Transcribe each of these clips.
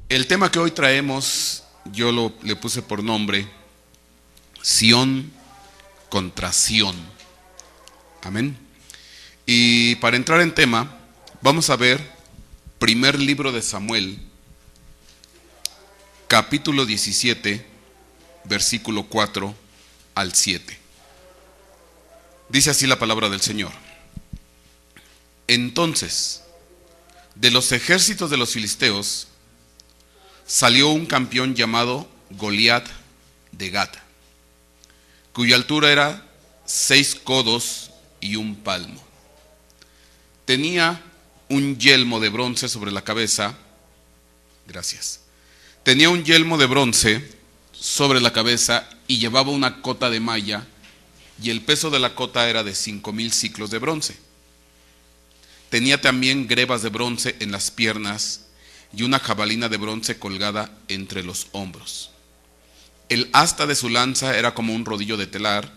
El tema que hoy traemos, le puse por nombre Sión contra Sión. Amén. Y para entrar en tema, vamos a ver primer libro de Samuel, capítulo 17, versículo 4 al 7. Dice así la palabra del Señor. Entonces, de los ejércitos de los filisteos, salió un campeón llamado Goliat de Gat, cuya altura era 6 codos y un palmo. Tenía un yelmo de bronce sobre la cabeza. Gracias. Tenía un yelmo de bronce sobre la cabeza y llevaba una cota de malla, y el peso de la cota era de 5,000 siclos de bronce. Tenía también grebas de bronce en las piernas y una jabalina de bronce colgada entre los hombros. El asta de su lanza era como un rodillo de telar,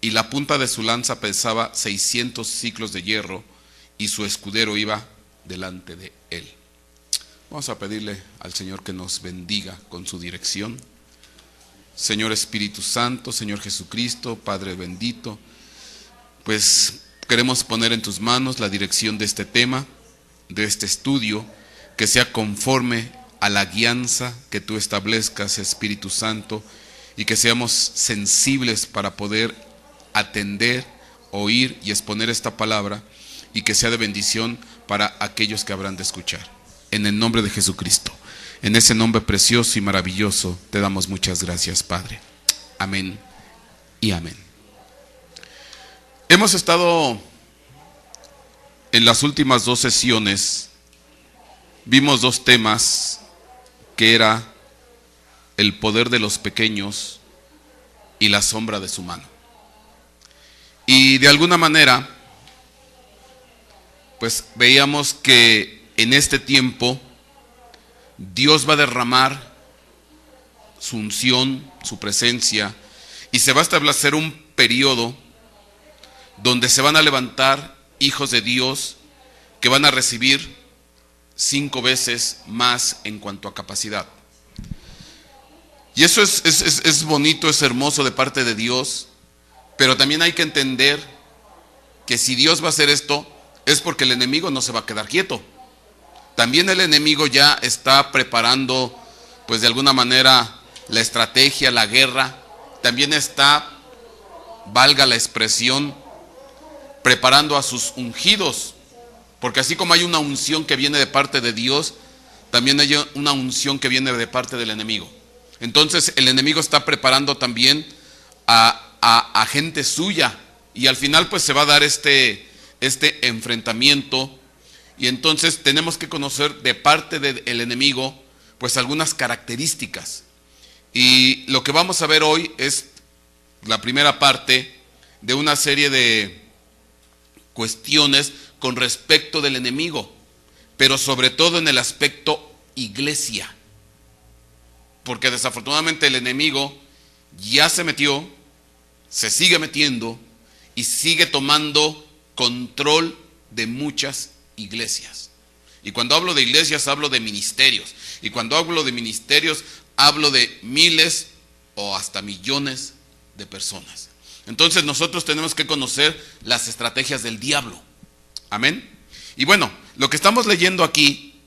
y la punta de su lanza pesaba 600 siclos de hierro, y su escudero iba delante de él. Vamos a pedirle al Señor que nos bendiga con su dirección. Señor Espíritu Santo, Señor Jesucristo, Padre bendito, pues queremos poner en tus manos la dirección de este tema, de este estudio, que sea conforme a la guianza que tú establezcas, Espíritu Santo, y que seamos sensibles para poder atender, oír y exponer esta palabra, y que sea de bendición para aquellos que habrán de escuchar. En el nombre de Jesucristo, en ese nombre precioso y maravilloso, te damos muchas gracias, Padre. Amén y amén. Hemos estado en las últimas 2 sesiones, vimos 2 temas, que era el poder de los pequeños y la sombra de su mano. Y de alguna manera, pues veíamos que en este tiempo Dios va a derramar su unción, su presencia, y se va a establecer un periodo donde se van a levantar hijos de Dios que van a recibir 5 veces más en cuanto a capacidad. Y eso es bonito, es hermoso de parte de Dios, pero también hay que entender que si Dios va a hacer esto, es porque el enemigo no se va a quedar quieto. También el enemigo ya está preparando, pues de alguna manera, la estrategia, la guerra. También está, valga la expresión, preparando a sus ungidos. Porque así como hay una unción que viene de parte de Dios, también hay una unción que viene de parte del enemigo. Entonces el enemigo está preparando también a gente suya, y al final pues se va a dar este enfrentamiento. Y entonces tenemos que conocer de parte del enemigo pues algunas características. Y lo que vamos a ver hoy es la primera parte de una serie de cuestiones con respecto del enemigo, pero sobre todo en el aspecto iglesia, porque desafortunadamente el enemigo ya se metió, se sigue metiendo y sigue tomando control de muchas iglesias. Y cuando hablo de iglesias hablo de ministerios, y cuando hablo de ministerios hablo de miles o hasta millones de personas. Entonces nosotros tenemos que conocer las estrategias del diablo. Amén. Y bueno, lo que estamos leyendo aquí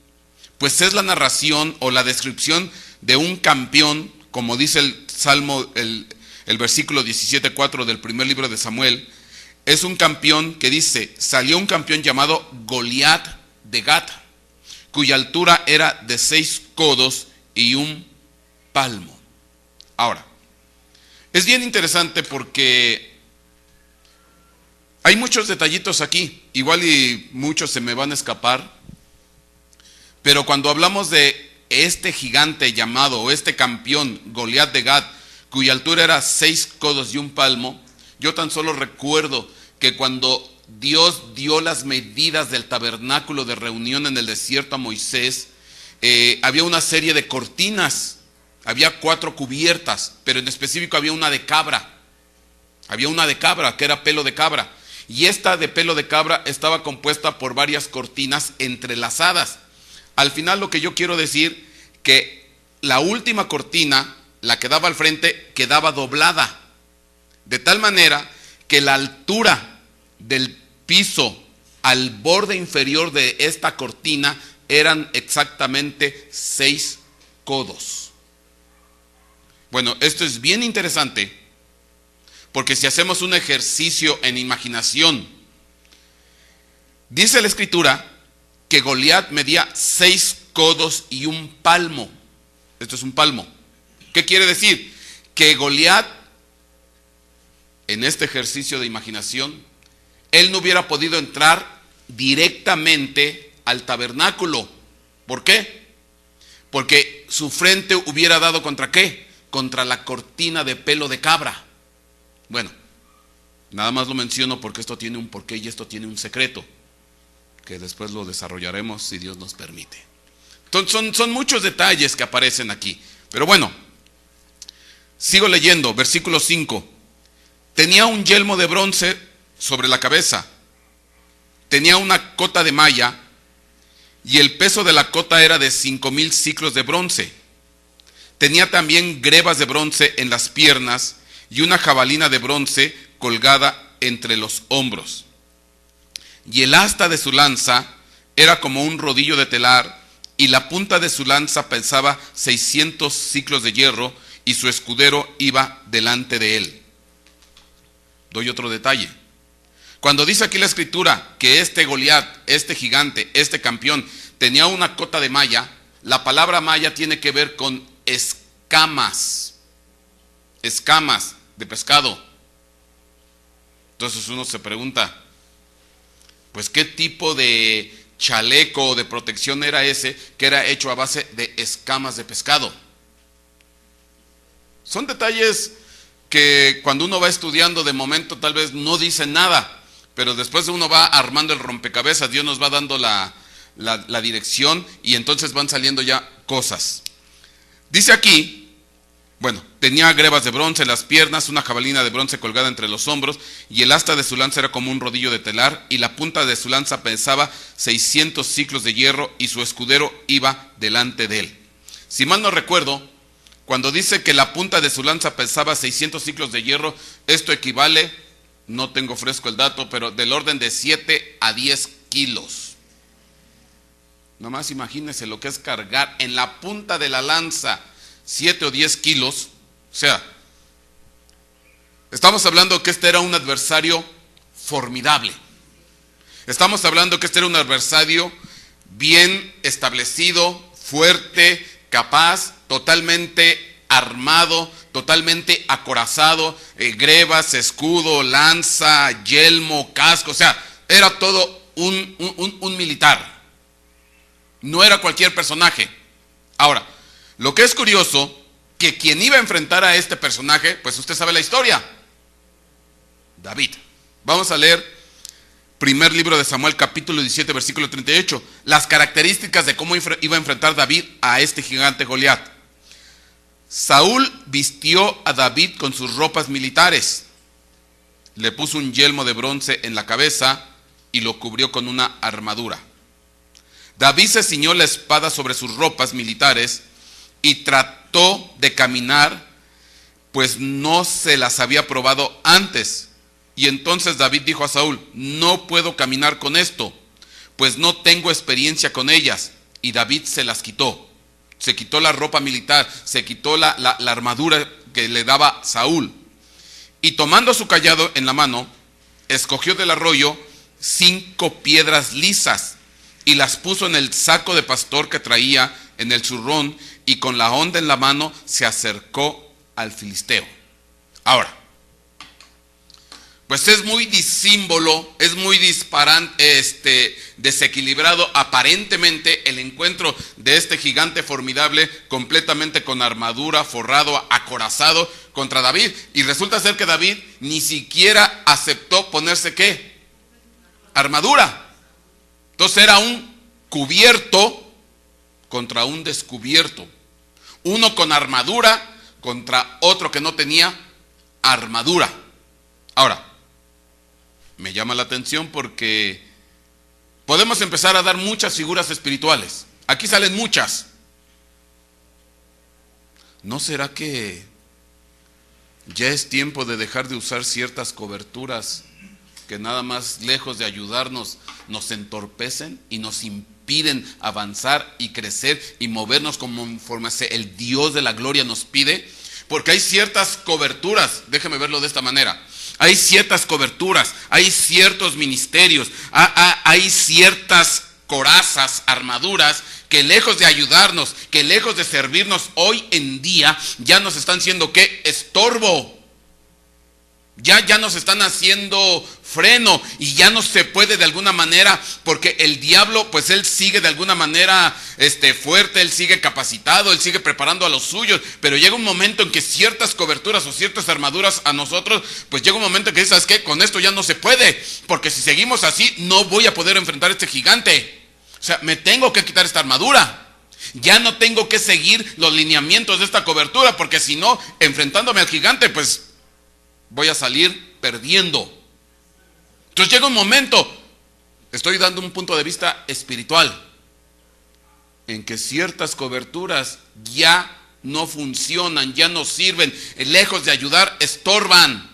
pues es la narración o la descripción de un campeón, como dice el Salmo, el versículo 17:4 del primer libro de Samuel. Es un campeón que dice: salió un campeón llamado Goliat de Gat, cuya altura era de 6 codos y un palmo. Ahora, es bien interesante porque hay muchos detallitos aquí, igual y muchos se me van a escapar, pero cuando hablamos de este gigante llamado, o este campeón Goliat de Gat, cuya altura era 6 codos y un palmo, yo tan solo recuerdo que cuando Dios dio las medidas del tabernáculo de reunión en el desierto a Moisés, había una serie de cortinas, había 4 cubiertas, pero en específico había una de cabra. Había una de cabra, que era pelo de cabra. Y esta de pelo de cabra estaba compuesta por varias cortinas entrelazadas. Al final lo que yo quiero decir, que la última cortina, la que daba al frente, quedaba doblada, de tal manera que la altura del piso al borde inferior de esta cortina eran exactamente 6 codos. Bueno, esto es bien interesante, porque si hacemos un ejercicio en imaginación, dice la Escritura que Goliat medía 6 codos y un palmo. Esto es un palmo. ¿Qué quiere decir? Que Goliat, en este ejercicio de imaginación, él no hubiera podido entrar directamente al tabernáculo. ¿Por qué? Porque su frente hubiera dado ¿contra qué? Contra la cortina de pelo de cabra. Bueno, nada más lo menciono porque esto tiene un porqué y esto tiene un secreto, que después lo desarrollaremos si Dios nos permite. Entonces son muchos detalles que aparecen aquí. Pero bueno, sigo leyendo, versículo 5. Tenía un yelmo de bronce sobre la cabeza, tenía una cota de malla, y el peso de la cota era de 5,000 siclos de bronce. Tenía también grebas de bronce en las piernas y una jabalina de bronce colgada entre los hombros. Y el asta de su lanza era como un rodillo de telar, y la punta de su lanza pesaba 600 siclos de hierro, y su escudero iba delante de él. Doy otro detalle. Cuando dice aquí la Escritura que este Goliat, este gigante, este campeón, tenía una cota de malla, la palabra malla tiene que ver con escamas de pescado. Entonces uno se pregunta, pues ¿qué tipo de chaleco o de protección era ese que era hecho a base de escamas de pescado? Son detalles que cuando uno va estudiando de momento tal vez no dicen nada, pero después uno va armando el rompecabezas, Dios nos va dando la dirección y entonces van saliendo ya cosas. Dice aquí, bueno, tenía grebas de bronce en las piernas, una jabalina de bronce colgada entre los hombros, y el asta de su lanza era como un rodillo de telar, y la punta de su lanza pesaba 600 siclos de hierro, y su escudero iba delante de él. Si mal no recuerdo, cuando dice que la punta de su lanza pesaba 600 siclos de hierro, esto equivale, no tengo fresco el dato, pero del orden de 7 a 10 kilos. Nomás imagínense lo que es cargar en la punta de la lanza 7 o 10 kilos. O sea, estamos hablando que este era un adversario formidable. Estamos hablando que este era un adversario bien establecido, fuerte, capaz, totalmente armado, totalmente acorazado, grebas, escudo, lanza, yelmo, casco. O sea, era todo un militar. No era cualquier personaje. Ahora, lo que es curioso, que quien iba a enfrentar a este personaje, pues usted sabe la historia. David. Vamos a leer primer libro de Samuel, capítulo 17, versículo 38. Las características de cómo iba a enfrentar David a este gigante Goliat. Saúl vistió a David con sus ropas militares. Le puso un yelmo de bronce en la cabeza y lo cubrió con una armadura. David se ciñó la espada sobre sus ropas militares y trató de caminar, pues no se las había probado antes. Y entonces David dijo a Saúl: no puedo caminar con esto, pues no tengo experiencia con ellas. Y David se las quitó. Se quitó la ropa militar, se quitó la armadura que le daba Saúl. Y tomando su cayado en la mano, escogió del arroyo 5 piedras lisas y las puso en el saco de pastor que traía en el zurrón, y con la honda en la mano se acercó al filisteo. Ahora, pues es muy disímbolo, es muy desequilibrado aparentemente el encuentro de este gigante formidable, completamente con armadura, forrado, acorazado, contra David. Y resulta ser que David ni siquiera aceptó ponerse ¿qué? Armadura. Entonces era un cubierto contra un descubierto. Uno con armadura contra otro que no tenía armadura. Ahora, me llama la atención porque podemos empezar a dar muchas figuras espirituales. Aquí salen muchas. ¿no será que ya es tiempo de dejar de usar ciertas coberturas que nada más lejos de ayudarnos nos entorpecen y nos impiden avanzar y crecer y movernos conforme el Dios de la gloria nos pide? Porque hay ciertas coberturas, déjeme verlo de esta manera, hay ciertas coberturas, hay ciertos ministerios, hay ciertas corazas, armaduras, que lejos de ayudarnos, que lejos de servirnos hoy en día, ya nos están siendo ¿qué? Estorbo. Ya nos están haciendo freno y ya no se puede de alguna manera, porque el diablo, pues él sigue de alguna manera fuerte, él sigue capacitado, él sigue preparando a los suyos, pero llega un momento en que ciertas coberturas o ciertas armaduras a nosotros, pues llega un momento en que ¿sabes qué? Con esto ya no se puede, porque si seguimos así no voy a poder enfrentar a este gigante. O sea, me tengo que quitar esta armadura. Ya no tengo que seguir los lineamientos de esta cobertura, porque si no, enfrentándome al gigante, pues voy a salir perdiendo. Entonces llega un momento, estoy dando un punto de vista espiritual, en que ciertas coberturas ya no funcionan, ya no sirven, lejos de ayudar, estorban.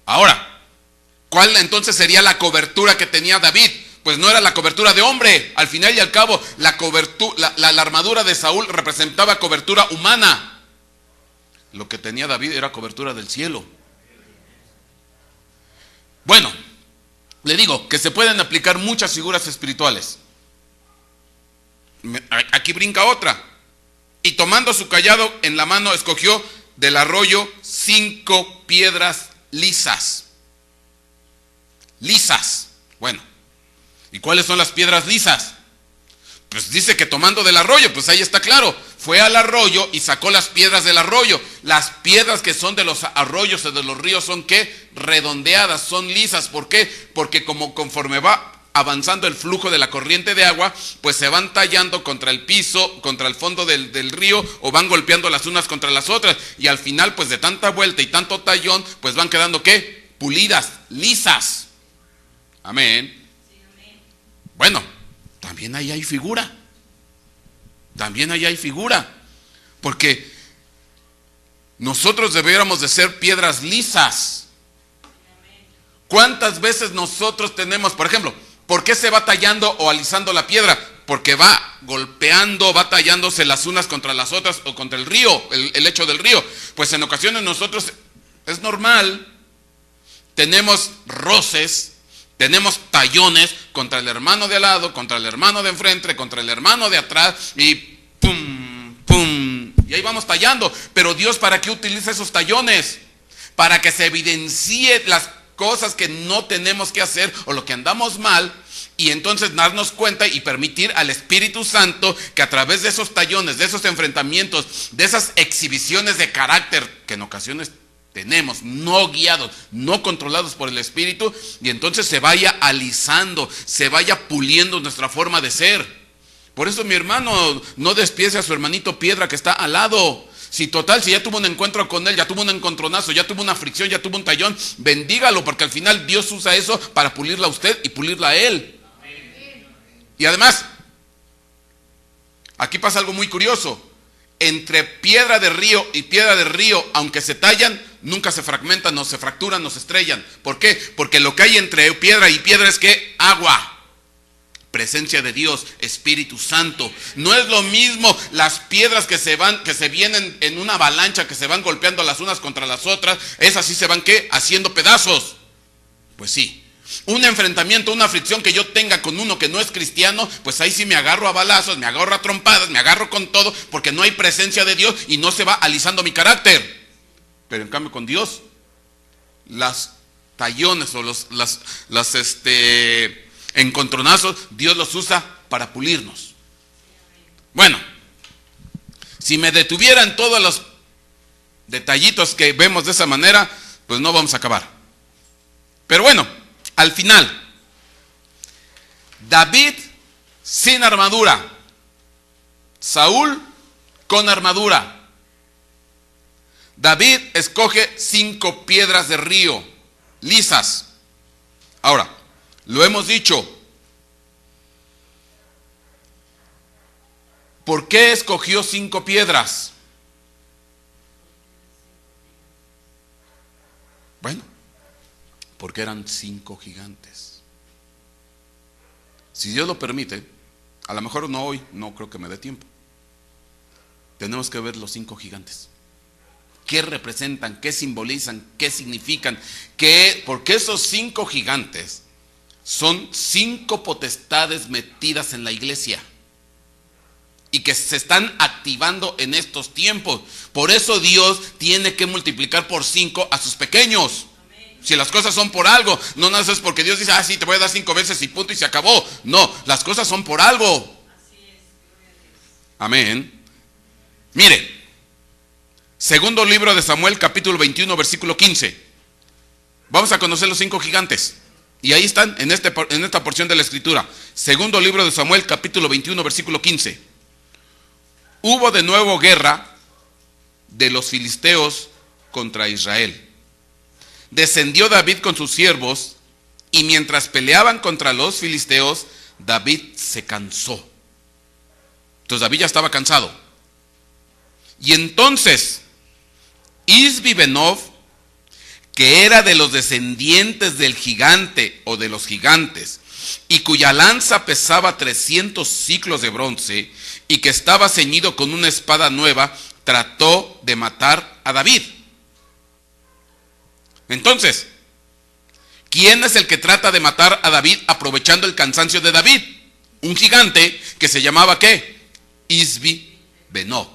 Ahora, ¿cuál entonces sería la cobertura que tenía David? Pues no era la cobertura de hombre. Al final y al cabo, la armadura de Saúl representaba cobertura humana. Lo que tenía David era cobertura del cielo. Bueno, le digo que se pueden aplicar muchas figuras espirituales. Aquí brinca otra. Y tomando su cayado en la mano, escogió del arroyo 5 piedras lisas. Lisas. Bueno, ¿y cuáles son las piedras lisas? Pues dice que tomando del arroyo, pues ahí está claro. Fue al arroyo y sacó las piedras del arroyo. Las piedras que son de los arroyos o de los ríos son ¿qué? Redondeadas, son lisas. ¿Por qué? Porque conforme va avanzando el flujo de la corriente de agua, pues se van tallando contra el piso, contra el fondo del río, o van golpeando las unas contra las otras. Y al final, pues de tanta vuelta y tanto tallón, pues van quedando ¿qué? Pulidas, lisas. Amén. Bueno, también ahí hay figura. También ahí hay figura. Porque nosotros debiéramos de ser piedras lisas. ¿Cuántas veces nosotros tenemos, por ejemplo, por qué se va tallando o alisando la piedra? Porque va golpeando, va tallándose las unas contra las otras o contra el río, el lecho del río. Pues en ocasiones nosotros, es normal, tenemos roces, tenemos tallones contra el hermano de al lado, contra el hermano de enfrente, contra el hermano de atrás, y pum, pum, y ahí vamos tallando. Pero Dios, ¿para qué utiliza esos tallones? Para que se evidencie las cosas que no tenemos que hacer o lo que andamos mal, y entonces darnos cuenta y permitir al Espíritu Santo que a través de esos tallones, de esos enfrentamientos, de esas exhibiciones de carácter que en ocasiones tenemos, no guiados, no controlados por el Espíritu, y entonces se vaya alisando, se vaya puliendo nuestra forma de ser. Por eso, mi hermano, no despiece a su hermanito piedra que está al lado. Si ya tuvo un encuentro con él, ya tuvo un encontronazo, ya tuvo una fricción, ya tuvo un tallón, bendígalo, porque al final Dios usa eso para pulirla a usted y pulirla a él. Y además, aquí pasa algo muy curioso. Entre piedra de río y piedra de río, aunque se tallan, nunca se fragmentan, no se fracturan, no se estrellan. ¿Por qué? Porque lo que hay entre piedra y piedra es que agua, presencia de Dios, Espíritu Santo. No es lo mismo las piedras que se vienen en una avalancha, que se van golpeando las unas contra las otras. Esas sí se van ¿qué? Haciendo pedazos. Pues sí. Un enfrentamiento, una fricción que yo tenga con uno que no es cristiano, pues ahí sí me agarro a balazos, me agarro a trompadas, me agarro con todo, porque no hay presencia de Dios y no se va alisando mi carácter. Pero en cambio con Dios, las tallones o los encontronazos, Dios los usa para pulirnos. Bueno, si me detuvieran todos los detallitos que vemos de esa manera, pues no vamos a acabar. Pero bueno, al final, David sin armadura, Saúl con armadura. David escoge 5 piedras de río, lisas. Ahora, lo hemos dicho, ¿Por qué escogió 5 piedras? Bueno, porque eran 5 gigantes. Si Dios lo permite, a lo mejor no hoy, no creo que me dé tiempo. Tenemos que ver los 5 gigantes. ¿Qué representan? ¿Qué simbolizan? ¿Qué significan? Porque esos 5 gigantes son 5 potestades metidas en la iglesia y que se están activando en estos tiempos. Por eso Dios tiene que multiplicar por 5 a sus pequeños. Si las cosas son por algo, no nada es porque Dios dice, sí, te voy a dar 5 veces y punto y se acabó. No, las cosas son por algo. Amén. Mire, segundo libro de Samuel, capítulo 21, versículo 15. Vamos a conocer los 5 gigantes. Y ahí están en esta porción de la escritura. Segundo libro de Samuel, capítulo 21, versículo 15. Hubo de nuevo guerra de los filisteos contra Israel. Descendió David con sus siervos, y mientras peleaban contra los filisteos, David se cansó. Entonces David ya estaba cansado. Y entonces Isbi-Benob, que era de los descendientes del gigante o de los gigantes, y cuya lanza pesaba 300 siclos de bronce, y que estaba ceñido con una espada nueva, trató de matar a David. Entonces, ¿quién es el que trata de matar a David aprovechando el cansancio de David? Un gigante que se llamaba ¿qué? Isbi-Benob.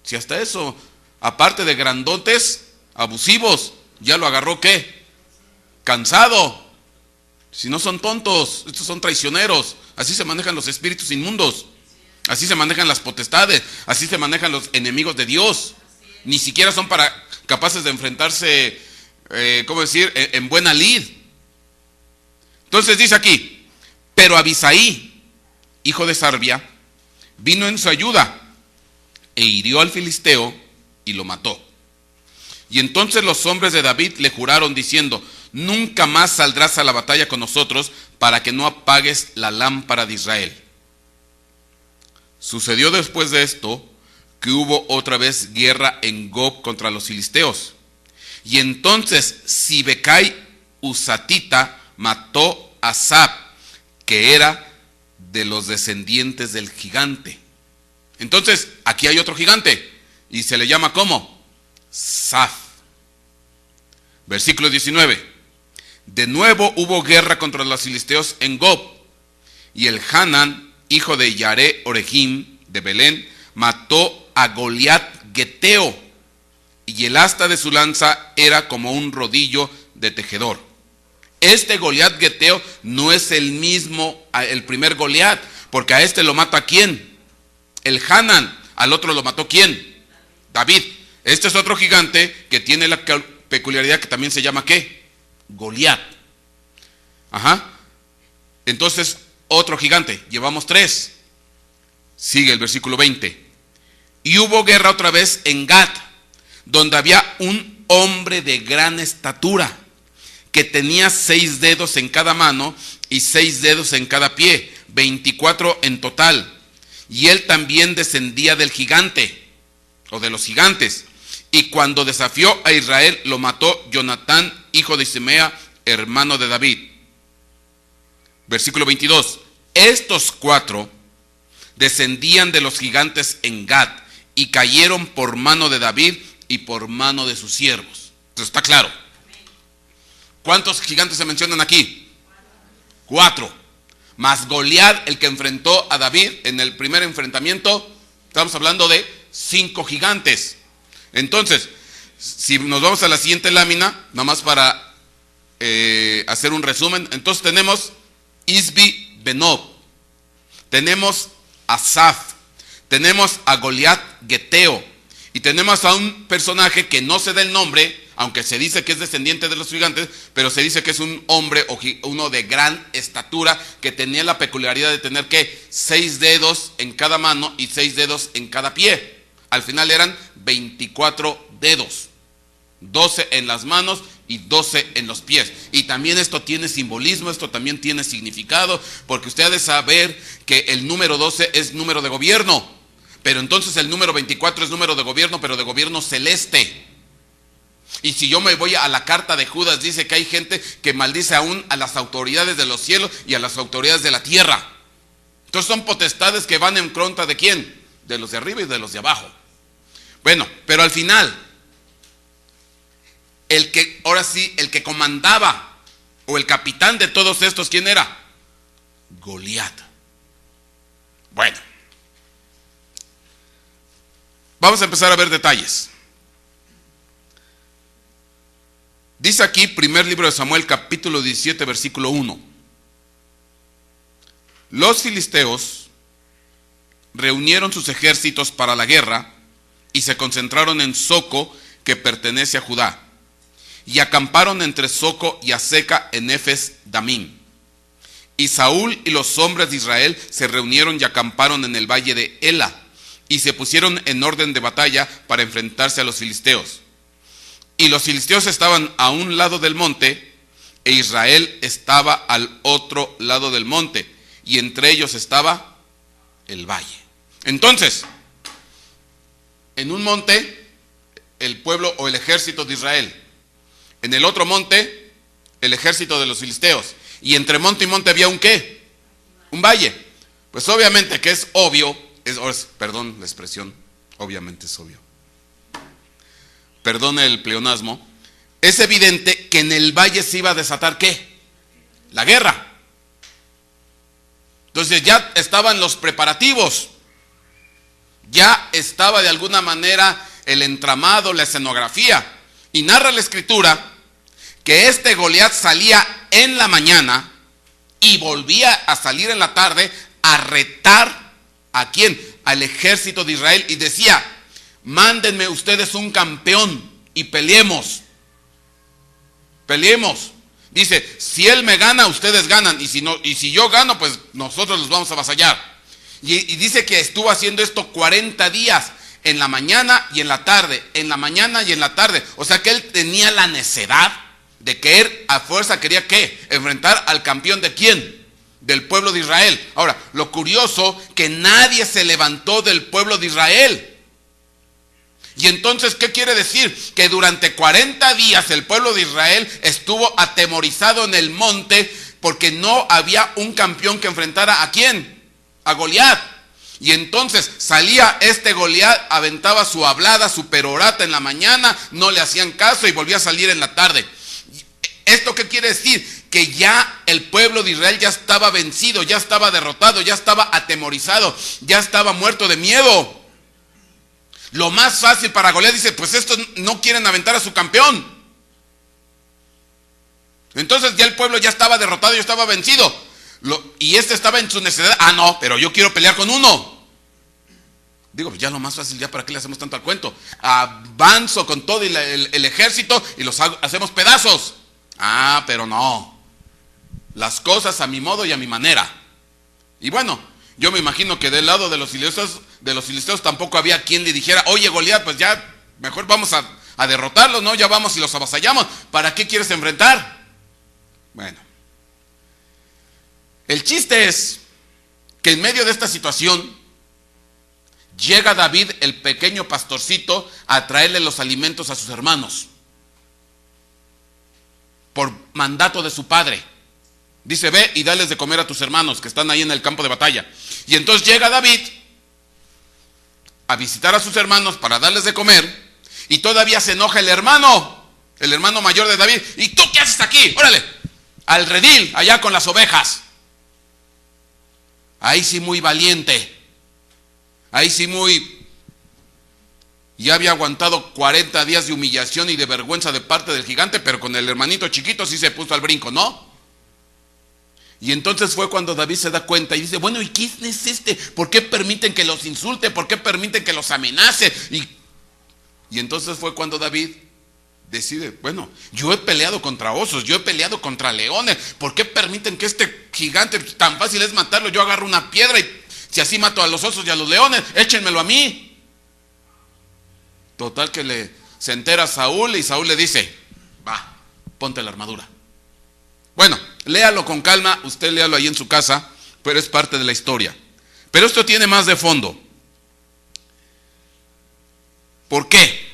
Si hasta eso, aparte de grandotes, abusivos, ya lo agarró ¿qué? Cansado. Si no son tontos, estos son traicioneros. Así se manejan los espíritus inmundos. Así se manejan las potestades. Así se manejan los enemigos de Dios. Ni siquiera son capaces de enfrentarse, en buena lid. Entonces dice aquí, pero Abisaí, hijo de Sarbia, vino en su ayuda e hirió al filisteo y lo mató. Y entonces los hombres de David le juraron diciendo, nunca más saldrás a la batalla con nosotros para que no apagues la lámpara de Israel. Sucedió después de esto que hubo otra vez guerra en Gob contra los filisteos. Y entonces Sibecai Usatita mató a Sab, que era de los descendientes del gigante. Entonces, aquí hay otro gigante, y se le llama ¿cómo? Saf. Versículo 19. De nuevo hubo guerra contra los filisteos en Gob, y el Hanán, hijo de Yare Orejim de Belén, mató a Goliat Geteo, y el asta de su lanza era como un rodillo de tejedor. Este Goliat Geteo no es el primer Goliat, porque a este lo mata ¿quién? El Hanán. Al otro lo mató ¿quién? David. Este es otro gigante que tiene la peculiaridad que también se llama ¿qué? Goliat. Entonces, otro gigante. Llevamos 3. Sigue el versículo 20. Y hubo guerra otra vez en Gat, donde había un hombre de gran estatura, que tenía 6 dedos en cada mano y 6 dedos en cada pie, 24 en total. Y él también descendía del gigante, o de los gigantes. Y cuando desafió a Israel, lo mató Jonatán, hijo de Simea, hermano de David. Versículo 22. Estos 4 descendían de los gigantes en Gad, y cayeron por mano de David y por mano de sus siervos. Entonces está claro. ¿Cuántos gigantes se mencionan aquí? 4. Más Goliat, el que enfrentó a David en el primer enfrentamiento, estamos hablando de 5 gigantes. Entonces, si nos vamos a la siguiente lámina, nada más para hacer un resumen. Entonces tenemos Isbi-Benob, tenemos a Saf, tenemos a Goliat Geteo, y tenemos a un personaje que no se da el nombre, aunque se dice que es descendiente de los gigantes, pero se dice que es un hombre, uno de gran estatura, que tenía la peculiaridad de tener ¿qué? 6 dedos en cada mano y 6 dedos en cada pie. Al final eran 24 dedos, 12 en las manos y 12 en los pies. Y también esto tiene simbolismo, esto también tiene significado, porque usted ha de saber que el número 12 es número de gobierno. Pero entonces el número 24 es número de gobierno, pero de gobierno celeste. Y si yo me voy a la carta de Judas, dice que hay gente que maldice aún a las autoridades de los cielos y a las autoridades de la tierra. Entonces son potestades que van en contra de ¿quién? De los de arriba y de los de abajo. Bueno, pero al final, ahora sí, el que comandaba o el capitán de todos estos, ¿quién era? Goliat. Bueno, vamos a empezar a ver detalles. Dice aquí, primer libro de Samuel, capítulo 17, versículo 1. Los filisteos reunieron sus ejércitos para la guerra y se concentraron en Soco, que pertenece a Judá, y acamparon entre Soco y Azeca en Efes Damim. Y Saúl y los hombres de Israel se reunieron y acamparon en el valle de Ela, y se pusieron en orden de batalla para enfrentarse a los filisteos. Y los filisteos estaban a un lado del monte, e Israel estaba al otro lado del monte, y entre ellos estaba el valle. Entonces, en un monte, el pueblo o el ejército de Israel. En el otro monte, el ejército de los filisteos. Y entre monte y monte había un ¿qué? Un valle. Pues obviamente que es obvio, perdón la expresión, obviamente es obvio. Perdone el pleonasmo. Es evidente que en el valle se iba a desatar ¿qué? La guerra. Entonces ya estaban los preparativos. Ya estaba de alguna manera el entramado, la escenografía. Y narra la escritura que este Goliat salía en la mañana y volvía a salir en la tarde a retar ¿a quién? Al ejército de Israel, y decía: mándenme ustedes un campeón y peleemos. Peleemos. Dice, si él me gana, ustedes ganan, y si yo gano, pues nosotros los vamos a avasallar. Y dice que estuvo haciendo esto 40 días, en la mañana y en la tarde, en la mañana y en la tarde. O sea que él tenía la necedad de que él a fuerza quería ¿qué? Enfrentar al campeón ¿de quién? Del pueblo de Israel. Ahora, lo curioso, que nadie se levantó del pueblo de Israel. Y entonces, ¿qué quiere decir? Que durante 40 días el pueblo de Israel estuvo atemorizado en el monte porque no había un campeón que enfrentara ¿a quién? A Goliat. Y entonces salía este Goliat, aventaba su hablada, su perorata en la mañana, no le hacían caso y volvía a salir en la tarde. ¿Esto qué quiere decir? Que ya el pueblo de Israel ya estaba vencido, ya estaba derrotado, ya estaba atemorizado, ya estaba muerto de miedo. Lo más fácil para Goliat, dice, pues estos no quieren aventar a su campeón. Entonces ya el pueblo ya estaba derrotado, ya estaba vencido. Y este estaba en su necesidad. Ah, no, pero yo quiero pelear con uno. Digo, pues ya lo más fácil, ya para qué le hacemos tanto al cuento. Avanzo con todo el ejército y los hacemos pedazos. Ah, pero no. Las cosas a mi modo y a mi manera. Y bueno, yo me imagino que del lado de los filisteos tampoco había quien le dijera, oye Goliat, pues ya mejor vamos a derrotarlos, ¿no? Ya vamos y los avasallamos. ¿Para qué quieres enfrentar? Bueno, el chiste es que en medio de esta situación llega David, el pequeño pastorcito, a traerle los alimentos a sus hermanos por mandato de su padre. Dice, ve y dales de comer a tus hermanos que están ahí en el campo de batalla. Y entonces llega David a visitar a sus hermanos para darles de comer, y todavía se enoja el hermano mayor de David. ¿Y tú qué haces aquí? Órale, al redil, allá con las ovejas. Ahí sí muy valiente. Ahí sí muy... Ya había aguantado 40 días de humillación y de vergüenza de parte del gigante, pero con el hermanito chiquito sí se puso al brinco, ¿no? Y entonces fue cuando David se da cuenta y dice, bueno, ¿y quién es este? ¿Por qué permiten que los insulte? ¿Por qué permiten que los amenace? Y entonces fue cuando David decide, bueno, yo he peleado contra osos, yo he peleado contra leones, ¿por qué permiten que este gigante, tan fácil es matarlo? Yo agarro una piedra y si así mato a los osos y a los leones, échenmelo a mí. Total que se entera Saúl y Saúl le dice, va, ponte la armadura. Bueno, léalo con calma, usted léalo ahí en su casa, pero es parte de la historia. Pero esto tiene más de fondo. ¿Por qué?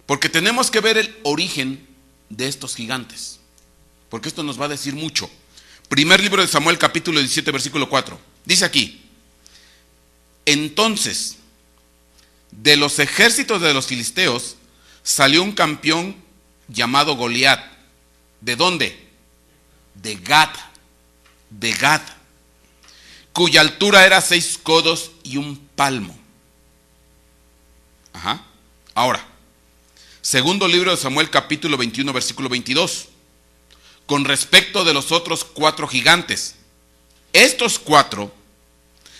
Porque tenemos que ver el origen de estos gigantes, porque esto nos va a decir mucho. Primer libro de Samuel, capítulo 17, versículo 4. Dice aquí: entonces, de los ejércitos de los filisteos salió un campeón llamado Goliat. ¿De dónde? De Gat. De Gat, cuya altura era 6 codos y un palmo. Ajá. Ahora, segundo libro de Samuel, capítulo 21, versículo 22. Con respecto de los otros 4 gigantes, estos 4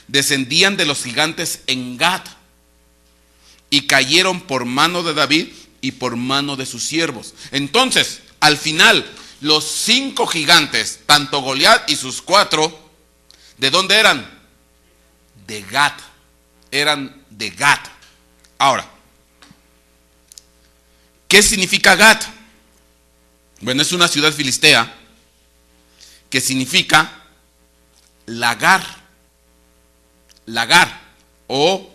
descendían de los gigantes en Gad y cayeron por mano de David y por mano de sus siervos. Entonces, al final, los 5 gigantes, tanto Goliat y sus 4, ¿de dónde eran? De Gad. Eran de Gad. Ahora, ¿qué significa Gad? Bueno, es una ciudad filistea que significa lagar. Lagar, o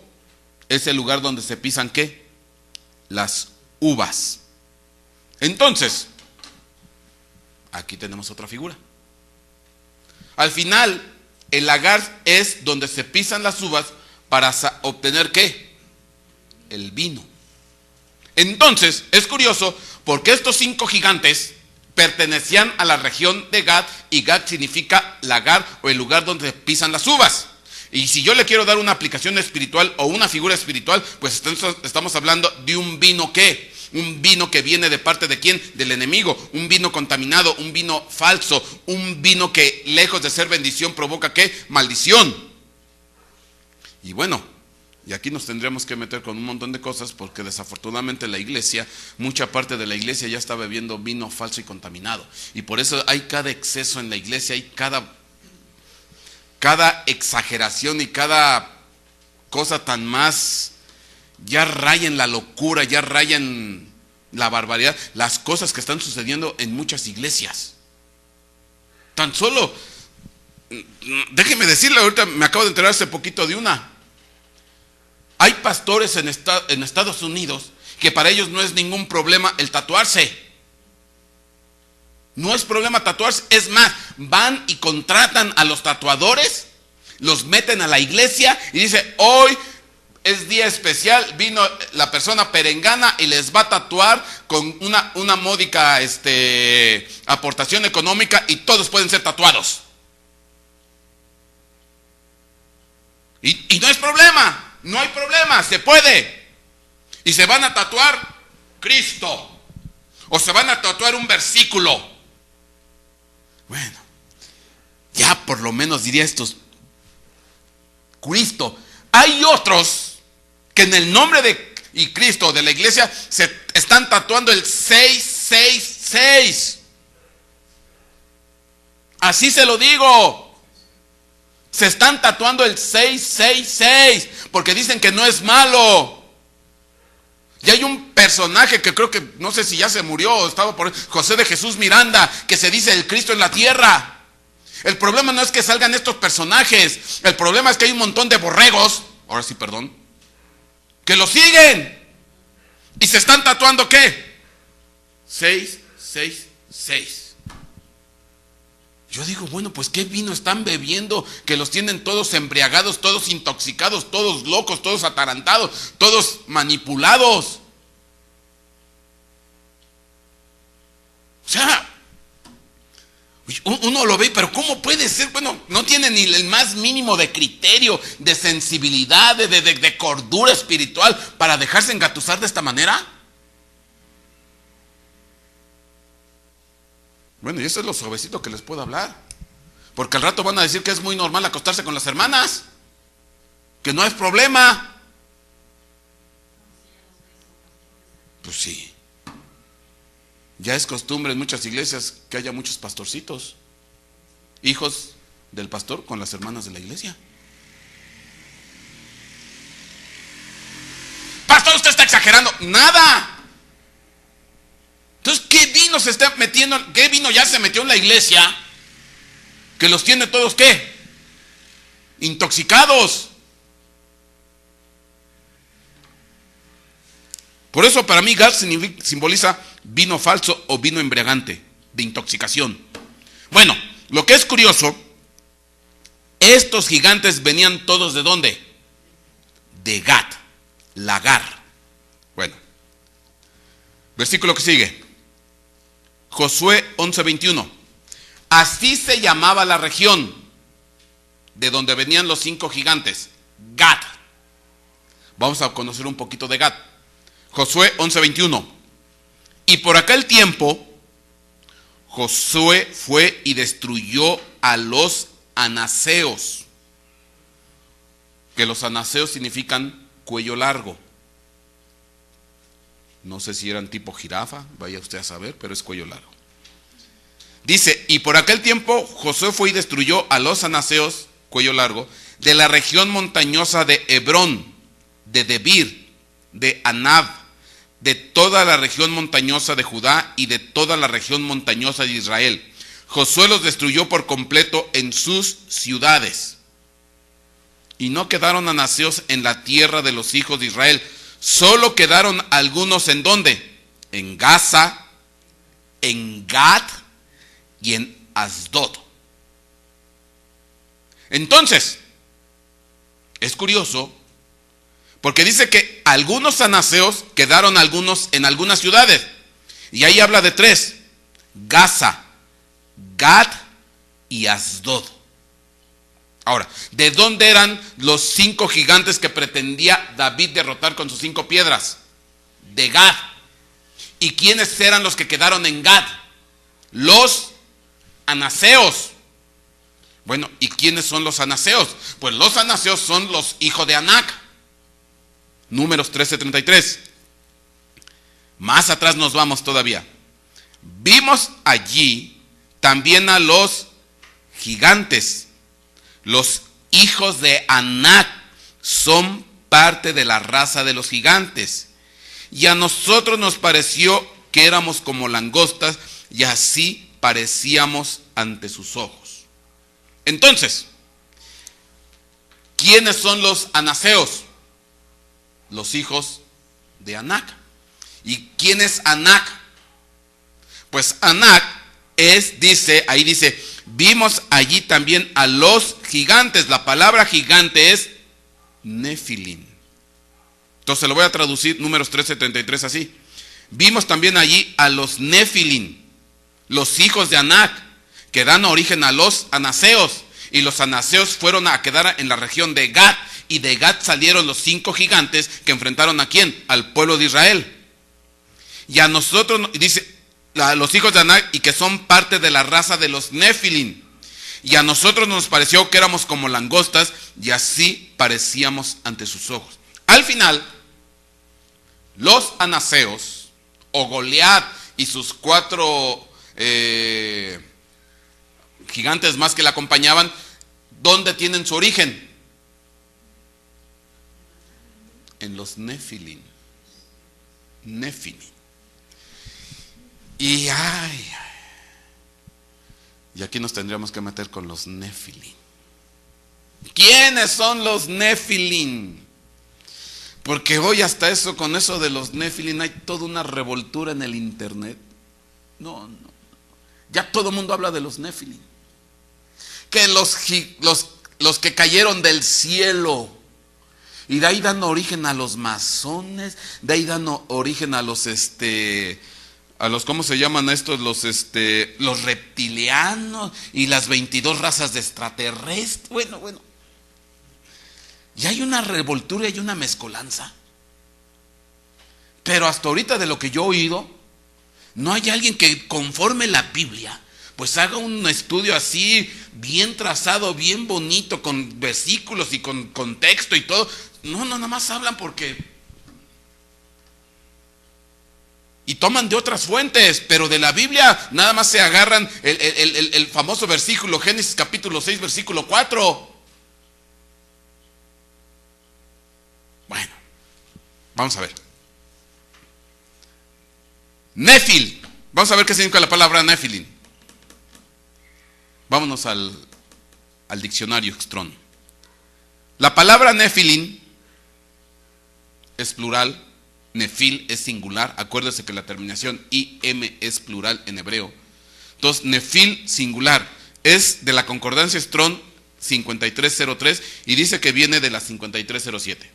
es el lugar donde se pisan ¿qué? Las uvas. Entonces, aquí tenemos otra figura. Al final, el lagar es donde se pisan las uvas para obtener ¿qué? El vino. Entonces, es curioso porque estos 5 gigantes pertenecían a la región de Gad, y Gad significa lagar o el lugar donde pisan las uvas. Y si yo le quiero dar una aplicación espiritual o una figura espiritual, pues estamos hablando de un vino ¿qué? Un vino que viene de parte de ¿quién? Del enemigo. Un vino contaminado, un vino falso, un vino que lejos de ser bendición provoca ¿qué? Maldición. Y bueno, y aquí nos tendríamos que meter con un montón de cosas, porque desafortunadamente la iglesia, mucha parte de la iglesia ya está bebiendo vino falso y contaminado. Y por eso hay cada exceso en la iglesia, hay cada exageración y cada cosa tan más, ya raya en la locura, ya raya en la barbaridad, las cosas que están sucediendo en muchas iglesias. Tan solo, déjeme decirle, ahorita me acabo de enterar hace poquito de una. Hay pastores en Estados Unidos que para ellos no es ningún problema el tatuarse. No es problema tatuarse. Es más, van y contratan a los tatuadores, los meten a la iglesia y dice: hoy es día especial, vino la persona perengana y les va a tatuar con una módica aportación económica, y todos pueden ser tatuados. Y no es problema. No hay problema, se puede. Y se van a tatuar Cristo, o se van a tatuar un versículo. Bueno, ya por lo menos diría estos, Cristo. Hay otros que en el nombre de Cristo, de la iglesia, se están tatuando el 666. Así se lo digo. Se están tatuando el 666 porque dicen que no es malo. Y hay un personaje que creo que, no sé si ya se murió o estaba por José de Jesús Miranda, que se dice el Cristo en la tierra. El problema no es que salgan estos personajes, el problema es que hay un montón de borregos, ahora sí, perdón, que lo siguen y se están tatuando ¿qué? 666. Yo digo, bueno, pues ¿qué vino están bebiendo que los tienen todos embriagados, todos intoxicados, todos locos, todos atarantados, todos manipulados? O sea, uno lo ve, pero ¿cómo puede ser? Bueno, no tiene ni el más mínimo de criterio, de sensibilidad, de cordura espiritual para dejarse engatusar de esta manera. Bueno, y eso es lo suavecito que les puedo hablar. Porque al rato van a decir que es muy normal acostarse con las hermanas, que no es problema. Pues sí. Ya es costumbre en muchas iglesias que haya muchos pastorcitos, hijos del pastor con las hermanas de la iglesia. Pastor, usted está exagerando. Nada. Entonces, ¿qué vino se está metiendo? ¿Qué vino ya se metió en la iglesia? Que los tiene todos ¿qué? Intoxicados. Por eso para mí Gad simboliza vino falso o vino embriagante, de intoxicación. Bueno, lo que es curioso, estos gigantes venían todos ¿de dónde? De Gad, Lagar. Bueno, versículo que sigue. Josué 11:21. Así se llamaba la región de donde venían los 5 gigantes, Gad. Vamos a conocer un poquito de Gad. Josué 11:21. Y por aquel tiempo, Josué fue y destruyó a los anaseos. Que los anaseos significan cuello largo. No sé si eran tipo jirafa, vaya usted a saber, pero es cuello largo. Dice, y por aquel tiempo Josué fue y destruyó a los anaseos, cuello largo, de la región montañosa de Hebrón, de Debir, de Anab, de toda la región montañosa de Judá y de toda la región montañosa de Israel. Josué los destruyó por completo en sus ciudades. Y no quedaron anaseos en la tierra de los hijos de Israel. Solo quedaron algunos ¿en dónde? En Gaza, en Gad y en Asdod. Entonces, es curioso, porque dice que algunos anaseos quedaron en algunas ciudades. Y ahí habla de 3. Gaza, Gad y Asdod. Ahora, ¿de dónde eran los 5 gigantes que pretendía David derrotar con sus 5 piedras? De Gad. ¿Y quiénes eran los que quedaron en Gad? Los anaseos. Bueno, ¿y quiénes son los anaseos? Pues los anaseos son los hijos de Anac. Números 13:33. Más atrás nos vamos todavía. Vimos allí también a los gigantes. Los hijos de Anac son parte de la raza de los gigantes. Y a nosotros nos pareció que éramos como langostas y así parecíamos ante sus ojos. Entonces, ¿quiénes son los anaseos? Los hijos de Anac. ¿Y quién es Anac? Pues Anac ahí dice, vimos allí también a los gigantes. La palabra gigante es Nefilim. Entonces lo voy a traducir, Números 13:33 así. Vimos también allí a los Nefilim, los hijos de Anac, que dan origen a los anaseos. Y los anaseos fueron a quedar en la región de Gad. Y de Gad salieron los 5 gigantes que enfrentaron ¿a quién? Al pueblo de Israel. Y a nosotros, dice, los hijos de Anac, y que son parte de la raza de los Nefilim. Y a nosotros nos pareció que éramos como langostas, y así parecíamos ante sus ojos. Al final, los anaseos, o Goliat y sus 4 gigantes más que le acompañaban, ¿dónde tienen su origen? En los Nefilim. Nefilim. Y aquí nos tendríamos que meter con los Nefilim. ¿Quiénes son los Nefilim? Porque hoy hasta eso, con eso de los Nefilim, hay toda una revoltura en el internet. No. Ya todo el mundo habla de los Nefilim. Que los que cayeron del cielo. Y de ahí dan origen a los masones. De ahí dan origen a los ¿cómo se llaman estos? Los reptilianos y las 22 razas de extraterrestres. Bueno. Y hay una revoltura y una mezcolanza. Pero hasta ahorita, de lo que yo he oído, no hay alguien que conforme la Biblia, pues haga un estudio así, bien trazado, bien bonito, con versículos y con contexto y todo. No, nada más hablan porque... Y toman de otras fuentes, pero de la Biblia nada más se agarran el famoso versículo, Génesis capítulo 6, versículo 4. Bueno, vamos a ver. Nefil. Vamos a ver qué significa la palabra Nefilim. Vámonos al diccionario Strong. La palabra Nefilim es plural Nefil es singular. Acuérdese que la terminación im es plural en hebreo. Entonces, Nefil singular es de la concordancia Strong 5303 y dice que viene de la 5307.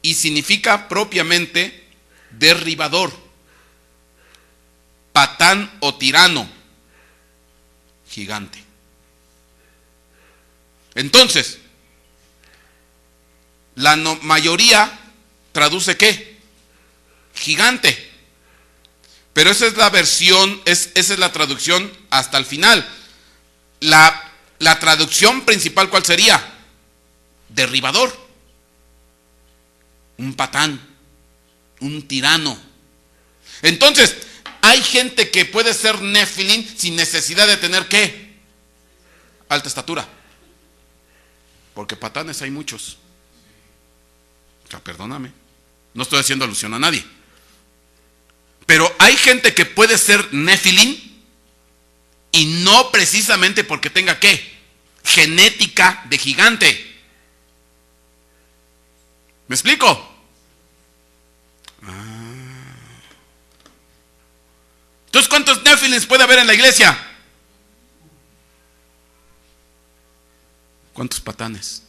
Y significa propiamente derribador, patán o tirano, gigante. Entonces, la mayoría traduce ¿qué? Gigante. Pero esa es la versión, esa es la traducción hasta el final. La traducción principal, ¿cuál sería? Derribador. Un patán, un tirano. Entonces, hay gente que puede ser Nefilim sin necesidad de tener ¿qué? Alta estatura. Porque patanes hay muchos. O sea, perdóname. No estoy haciendo alusión a nadie. Pero hay gente que puede ser Nefilim y no precisamente porque tenga ¿qué? Genética de gigante. ¿Me explico? Entonces, ¿cuántos Nefilims puede haber en la iglesia? ¿Cuántos patanes?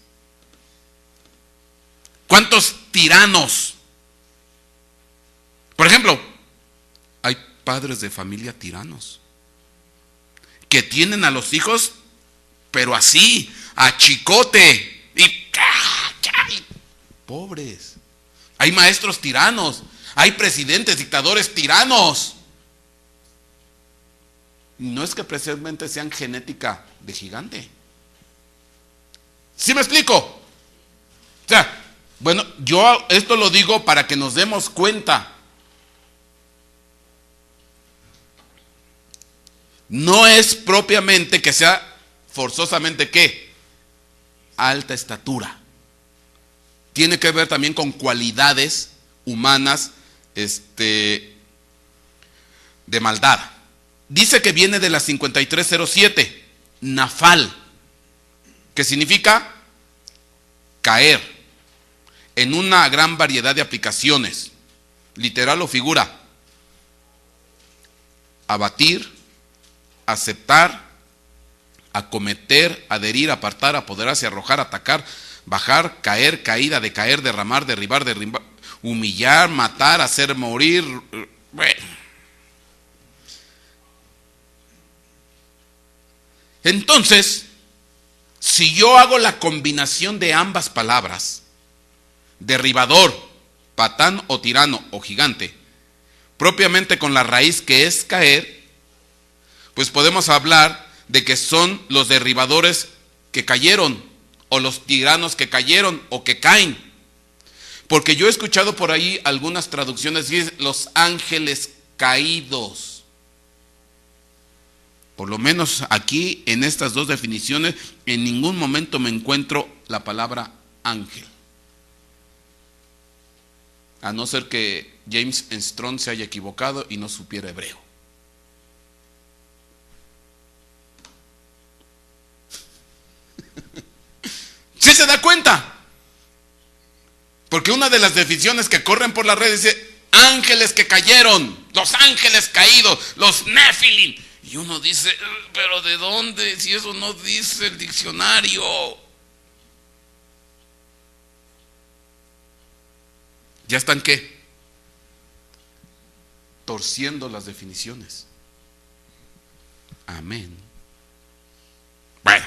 ¿Cuántos tiranos? Por ejemplo, hay padres de familia tiranos que tienen a los hijos, pero así, a chicote, y pobres. Hay maestros tiranos, hay presidentes, dictadores tiranos. No es que precisamente sean genética de gigante. ¿Sí me explico? O sea, bueno, yo esto lo digo para que nos demos cuenta. No es propiamente que sea forzosamente ¿qué? Alta estatura. Tiene que ver también con cualidades humanas de maldad. Dice que viene de la 5307, Nafal, que significa caer, en una gran variedad de aplicaciones, literal o figura. Abatir, aceptar, acometer, adherir, apartar, apoderarse, arrojar, atacar, bajar, caer, caída, decaer, derramar, derribar, humillar, matar, hacer morir. Bueno. Entonces, si yo hago la combinación de ambas palabras, derribador, patán o tirano o gigante, propiamente con la raíz que es caer, pues podemos hablar de que son los derribadores que cayeron, o los tiranos que cayeron o que caen. Porque yo he escuchado por ahí algunas traducciones, dicen los ángeles caídos. Por lo menos aquí en estas dos definiciones, en ningún momento me encuentro la palabra ángel. A no ser que James Strong se haya equivocado y no supiera hebreo. ¿Sí se da cuenta? Porque una de las definiciones que corren por la red dice ángeles que cayeron, los ángeles caídos, los Nefilim. Y uno dice, pero ¿de dónde? Si eso no dice el diccionario. ¿Ya están qué? Torciendo las definiciones. Amén. Bueno,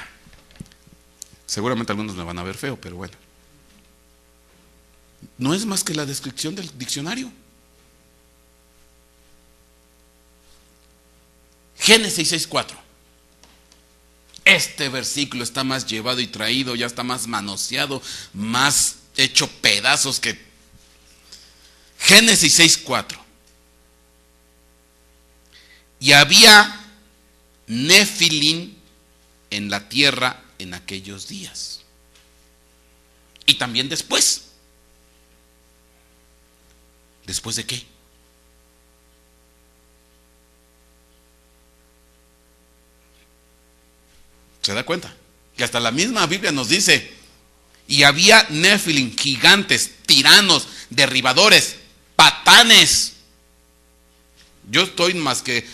seguramente algunos me van a ver feo, pero bueno. No es más que la descripción del diccionario. Génesis 6:4. Este versículo está más llevado y traído, ya está más manoseado, más hecho pedazos que Génesis 6:4. Y había Nefilim en la tierra en aquellos días. Y también después. ¿Después de qué? ¿Se da cuenta? Que hasta la misma Biblia nos dice, y había Nefilim, gigantes, tiranos, derribadores, titanes. Yo estoy más que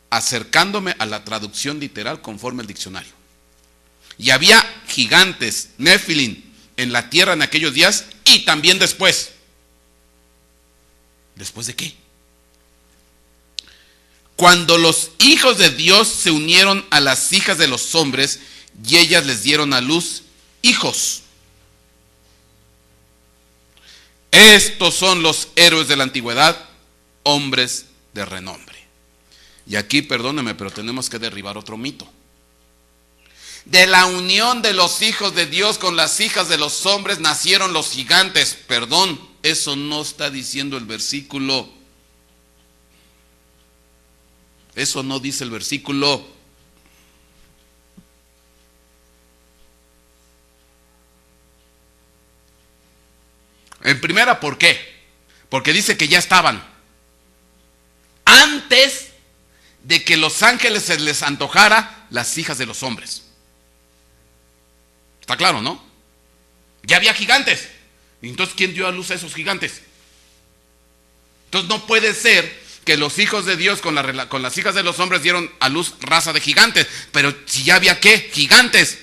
acercándome a la traducción literal conforme al diccionario. Y había gigantes, Nefilim, en la tierra en aquellos días y también después. ¿Después de qué? Cuando los hijos de Dios se unieron a las hijas de los hombres y ellas les dieron a luz hijos. Estos son los héroes de la antigüedad, hombres de renombre. Y aquí, perdóneme, pero tenemos que derribar otro mito. De la unión de los hijos de Dios con las hijas de los hombres nacieron los gigantes. Perdón, eso no está diciendo el versículo. Eso no dice el versículo. En primera, ¿por qué? Porque dice que ya estaban. Antes de que los ángeles se les antojara las hijas de los hombres. Está claro, ¿no? Ya había gigantes. Entonces, ¿quién dio a luz a esos gigantes? Entonces, no puede ser que los hijos de Dios con las hijas de los hombres dieron a luz raza de gigantes. Pero si ya había, ¿qué? Gigantes.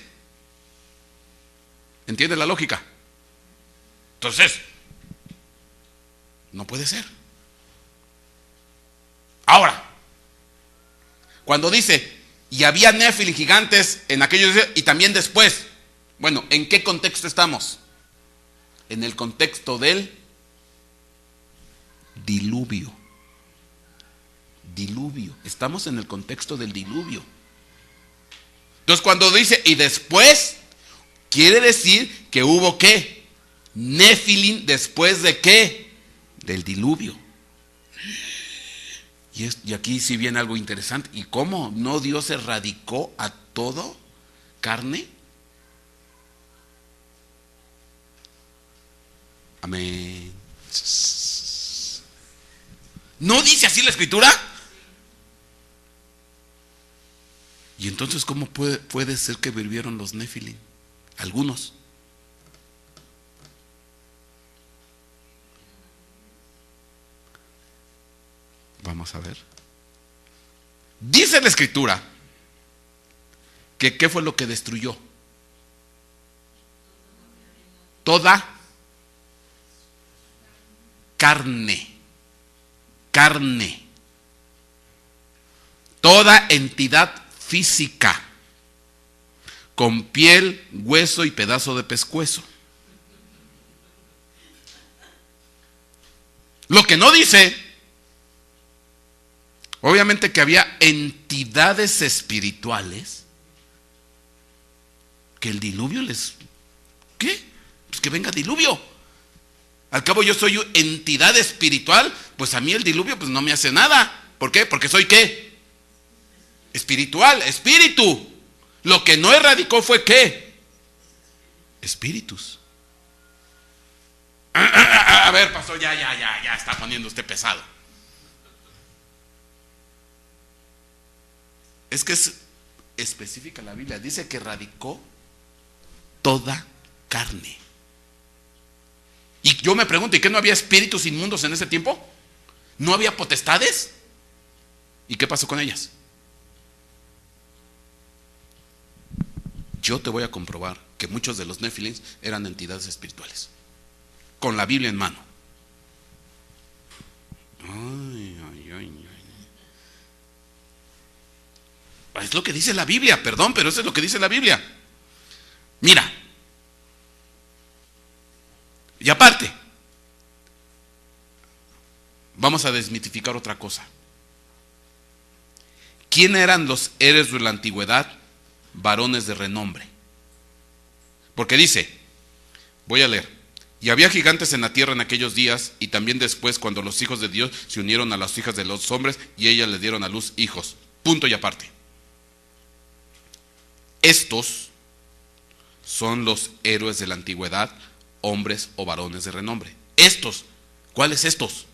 ¿Entiende la lógica? Entonces, no puede ser. Ahora, cuando dice, y había Nefilim gigantes en aquellos días y también después. Bueno, ¿en qué contexto estamos? En el contexto del diluvio. Diluvio. Estamos en el contexto del diluvio. Entonces, cuando dice, y después, quiere decir que hubo ¿qué? Nefilim después de ¿qué? Del diluvio. Y aquí sí viene algo interesante. ¿Y cómo? ¿No Dios erradicó a todo carne? Amén. ¿No dice así la escritura? Y entonces, ¿cómo puede ser que vivieron los Nefilim? Algunos. Vamos a ver. Dice la escritura que ¿qué fue lo que destruyó? Toda carne. Carne. Toda entidad física con piel, hueso y pedazo de pescuezo. Lo que no dice, obviamente, que había entidades espirituales que el diluvio les... ¿Qué? Pues que venga diluvio. Al cabo yo soy entidad espiritual, pues a mí el diluvio pues no me hace nada. ¿Por qué? Porque soy ¿qué? Espiritual, espíritu. Lo que no erradicó fue ¿qué? Espíritus. A ver, pastor, ya está poniendo usted pesado. Es que es específica la Biblia. Dice que erradicó toda carne. Y yo me pregunto, ¿y qué no había espíritus inmundos en ese tiempo? ¿No había potestades? ¿Y qué pasó con ellas? Yo te voy a comprobar que muchos de los Nefilim eran entidades espirituales, con la Biblia en mano. Es lo que dice la Biblia, perdón, pero eso es lo que dice la Biblia. Mira. Y aparte, vamos a desmitificar otra cosa. ¿Quién eran los héroes de la antigüedad? Varones de renombre. Porque dice, voy a leer, y había gigantes en la tierra en aquellos días y también después cuando los hijos de Dios se unieron a las hijas de los hombres y ellas les dieron a luz hijos. Punto y aparte. Estos son los héroes de la antigüedad, hombres o varones de renombre. Estos, ¿cuáles estos?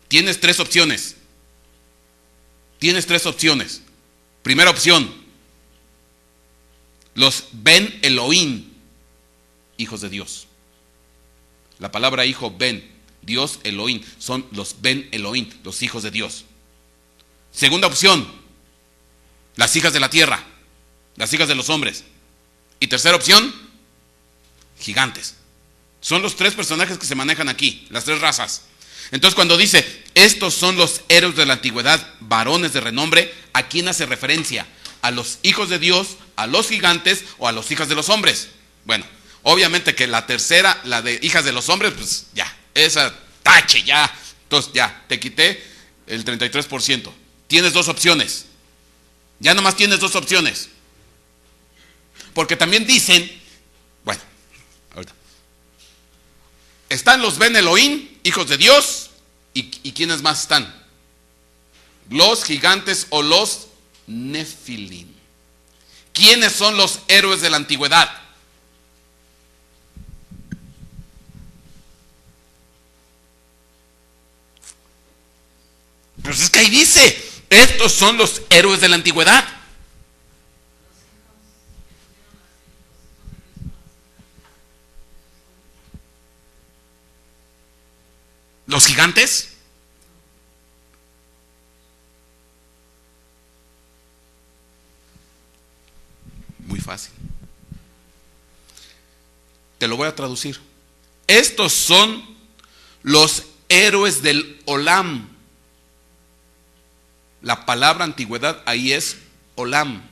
Tienes tres opciones. Primera opción, los Ben Elohim, hijos de Dios. La palabra hijo Ben Dios Elohim, son los Ben Elohim, los hijos de Dios. Segunda opción, las hijas de la tierra, las hijas de los hombres. Y tercera opción, gigantes. Son los tres personajes que se manejan aquí, las tres razas. Entonces cuando dice, estos son los héroes de la antigüedad, varones de renombre, ¿a quién hace referencia? ¿A los hijos de Dios, a los gigantes o a los hijas de los hombres? Bueno, obviamente que la tercera, la de hijas de los hombres, pues ya, esa tache ya. Entonces ya, te quité el 33%. Tienes dos opciones. Ya nomás tienes dos opciones. Porque también dicen, bueno, ahorita. Están los Ben Elohim, hijos de Dios, ¿y quiénes más están? Los gigantes o los Nefilim. ¿Quiénes son los héroes de la antigüedad? Pues es que ahí dice, estos son los héroes de la antigüedad. ¿Los gigantes? Muy fácil. Te lo voy a traducir. Estos son los héroes del Olam. La palabra antigüedad ahí es Olam.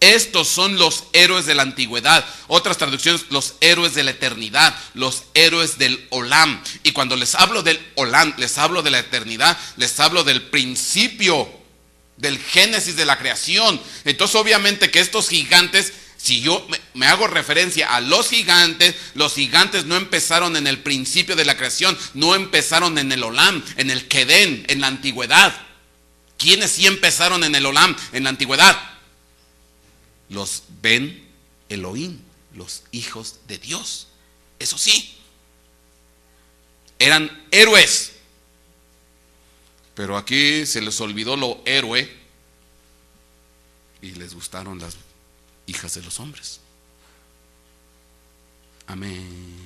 Estos son los héroes de la antigüedad. Otras traducciones, los héroes de la eternidad, los héroes del Olam. Y cuando les hablo del Olam, les hablo de la eternidad, les hablo del principio, del génesis de la creación. Entonces obviamente que estos gigantes, si yo me hago referencia a los gigantes no empezaron en el principio de la creación, no empezaron en el Olam, en el Kedén, en la antigüedad. ¿Quiénes sí empezaron en el Olam, en la antigüedad? Los Ben Elohim, los hijos de Dios. Eso sí, eran héroes. Pero aquí se les olvidó lo héroe y les gustaron las hijas de los hombres. Amén.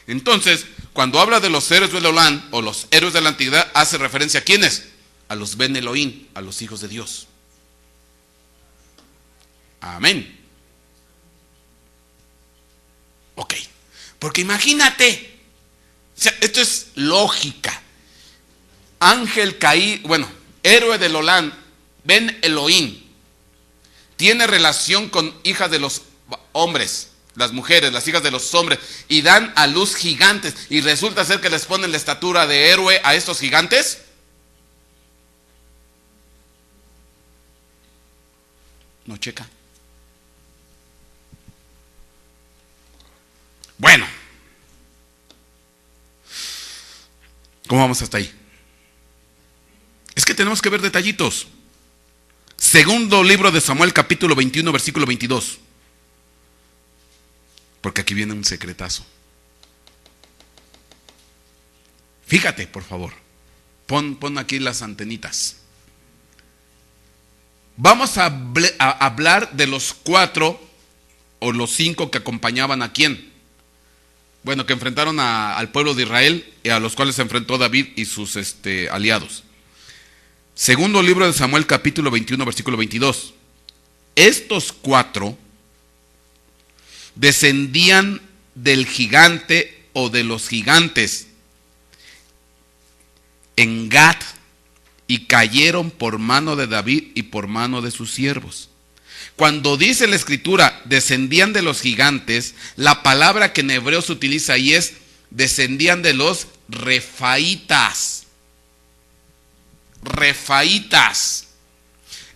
Entonces, cuando habla de los héroes del Olam o los héroes de la antigüedad, hace referencia a ¿quiénes? A los Ben Elohim, a los hijos de Dios. Amén. Ok, porque imagínate, o sea, esto es lógica. Ángel caído, bueno, héroe del Olam, Ben Elohim, tiene relación con hijas de los hombres, las mujeres, las hijas de los hombres, y dan a luz gigantes, y resulta ser que les ponen la estatura de héroe a estos gigantes. No checa. Bueno, ¿cómo vamos hasta ahí? Es que tenemos que ver detallitos. Segundo libro de Samuel, capítulo 21, versículo 22. Porque aquí viene un secretazo. Fíjate, por favor. Pon aquí las antenitas. Vamos a hablar de los 4 o los 5 que acompañaban a quién. Bueno, que enfrentaron al pueblo de Israel y a los cuales se enfrentó David y sus aliados. Segundo libro de Samuel, capítulo 21, versículo 22. Estos 4 descendían del gigante o de los gigantes en Gad y cayeron por mano de David y por mano de sus siervos. Cuando dice la escritura descendían de los gigantes, la palabra que en hebreo se utiliza ahí es descendían de los refaitas. Refaitas.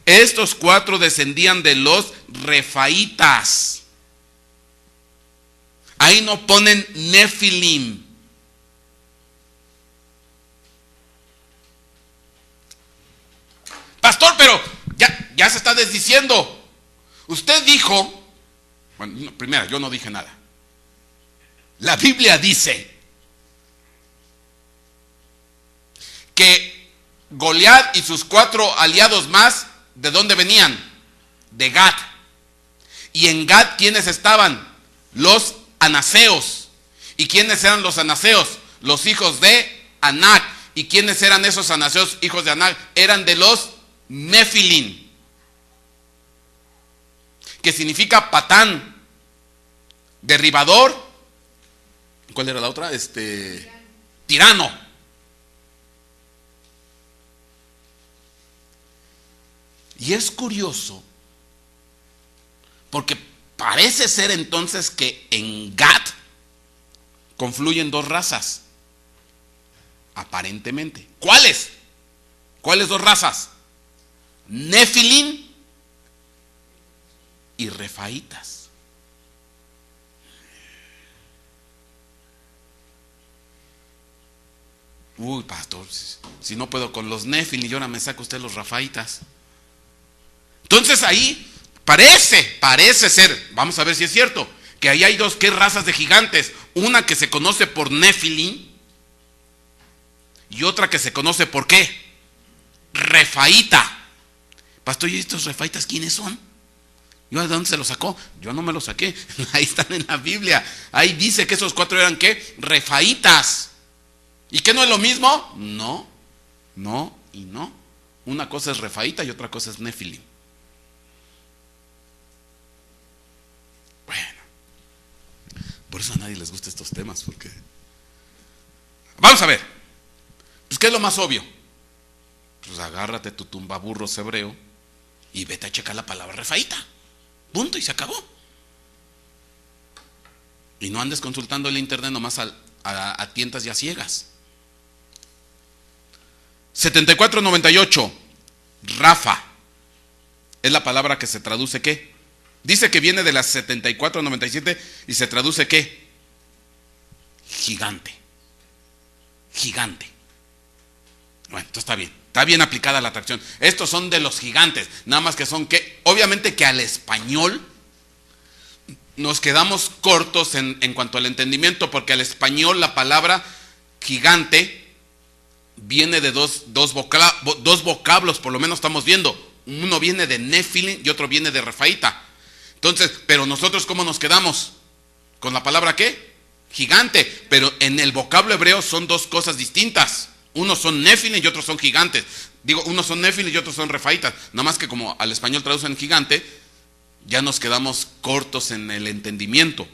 Estos 4 descendían de los refaitas. Ahí no ponen Nefilim. Pastor, pero ya se está desdiciendo. Usted dijo, bueno, primero, yo no dije nada. La Biblia dice que Goliat y sus 4 aliados más, ¿de dónde venían? De Gad. Y en Gad, ¿quiénes estaban? Los anaseos. ¿Y quiénes eran los anaseos? los hijos de Anac. ¿Y quiénes eran esos anaseos hijos de Anac? Eran de los Nefilim, que significa patán, derribador. ¿Cuál era la otra? Tirano. Y es curioso porque parece ser entonces que en Gad confluyen dos razas, aparentemente. ¿Cuáles? ¿Cuáles dos razas? Nefilim y Refaitas. Uy, pastor, si no puedo con los Nefilim y ahora me saca usted los Refaitas. Entonces ahí parece ser, vamos a ver si es cierto, que ahí hay dos razas de gigantes. Una que se conoce por Nefilim y otra que se conoce por ¿qué? Refaíta. Pastor, ¿y estos Refaitas quiénes son? ¿Yo de dónde se los sacó? Yo no me los saqué. Ahí están en la Biblia. Ahí dice que esos cuatro eran ¿qué? Refaitas. ¿Y qué no es lo mismo? No y no. Una cosa es Refaíta y otra cosa es Nefilim. Bueno, por eso a nadie les gustan estos temas, porque vamos a ver, pues ¿qué es lo más obvio? Pues agárrate tu tumbaburros hebreo y vete a checar la palabra Refaíta, punto, y se acabó. Y no andes consultando el internet nomás a tientas y a ciegas. 7498, Rafa, es la palabra que se traduce ¿qué? Dice que viene de las 7497 y se traduce ¿qué? Gigante. Gigante. Bueno, esto está bien aplicada la atracción. Estos son de los gigantes, nada más que son ¿qué? Obviamente que al español nos quedamos cortos en cuanto al entendimiento, porque al español la palabra gigante viene de dos vocablos, por lo menos estamos viendo. Uno viene de Nefilim y otro viene de Refaíta. Entonces, pero nosotros ¿cómo nos quedamos? ¿Con la palabra qué? Gigante. Pero en el vocablo hebreo son dos cosas distintas. Unos son Nefilim y otros son gigantes. Digo, unos son Nefilim y otros son Refaitas. Nada más que como al español traducen gigante, ya nos quedamos cortos en el entendimiento.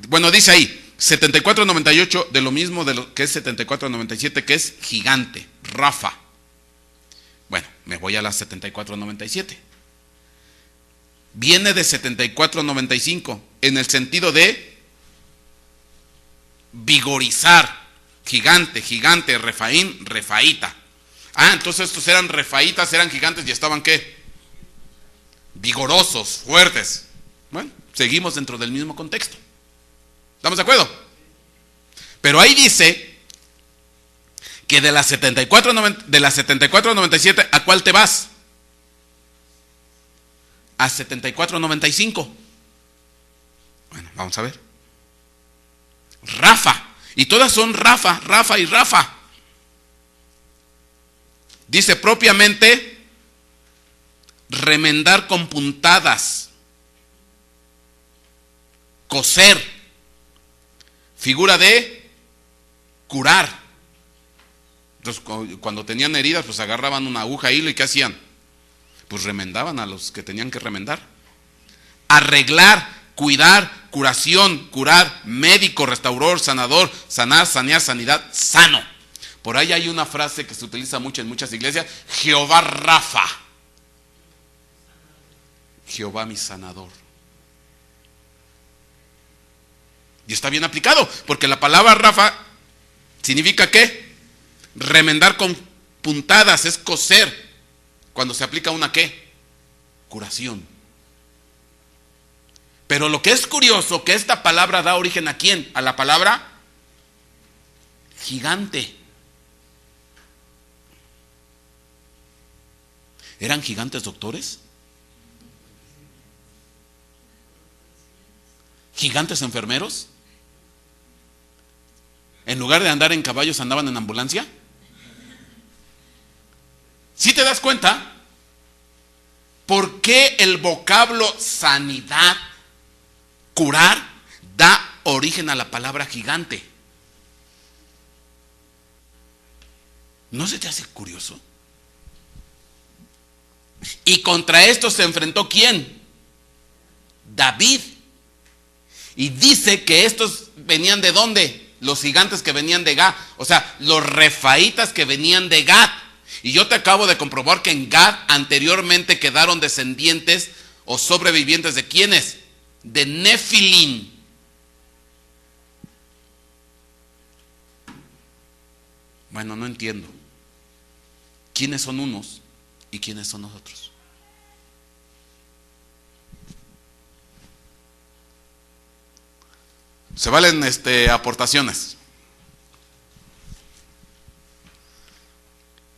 Bueno, dice ahí 7498 de lo mismo de lo que es 7497, que es gigante, Rafa. Bueno, me voy a la 7497. Viene de 7495 en el sentido de vigorizar. Gigante, Refaín, Refaíta. Entonces estos eran Refaitas, eran gigantes y estaban ¿qué? Vigorosos, fuertes. Bueno, seguimos dentro del mismo contexto. ¿Estamos de acuerdo? Pero ahí dice que de la 7497, ¿a cuál te vas? A 7495. Bueno, vamos a ver. Rafa. Y todas son Rafa y Rafa. Dice propiamente remendar con puntadas, coser, figura de curar. Entonces, cuando tenían heridas, pues agarraban una aguja, hilo, y ¿qué hacían? Pues remendaban a los que tenían que remendar. Arreglar, cuidar, curación, curar, médico, restaurador, sanador, sanar, sanear, sanidad, sano. Por ahí hay una frase que se utiliza mucho en muchas iglesias: Jehová Rafa, Jehová mi sanador. Y está bien aplicado, porque la palabra Rafa significa ¿qué? Remendar con puntadas, es coser. Cuando se aplica una ¿qué? Curación. Pero lo que es curioso, que esta palabra da origen ¿a quién? A la palabra gigante. ¿Eran gigantes doctores? ¿Gigantes enfermeros? ¿En lugar de andar en caballos andaban en ambulancia? ¿Sí te das cuenta? ¿Por qué el vocablo sanidad, curar, da origen a la palabra gigante? ¿No se te hace curioso? Y contra esto se enfrentó ¿quién? David. Y dice que estos venían ¿de dónde? Los gigantes que venían de Gad. O sea, los refaítas que venían de Gad. Y yo te acabo de comprobar que en Gad anteriormente quedaron descendientes o sobrevivientes de ¿quiénes? De Nefilim. Bueno, no entiendo. ¿Quiénes son unos y quiénes son nosotros? Se valen aportaciones.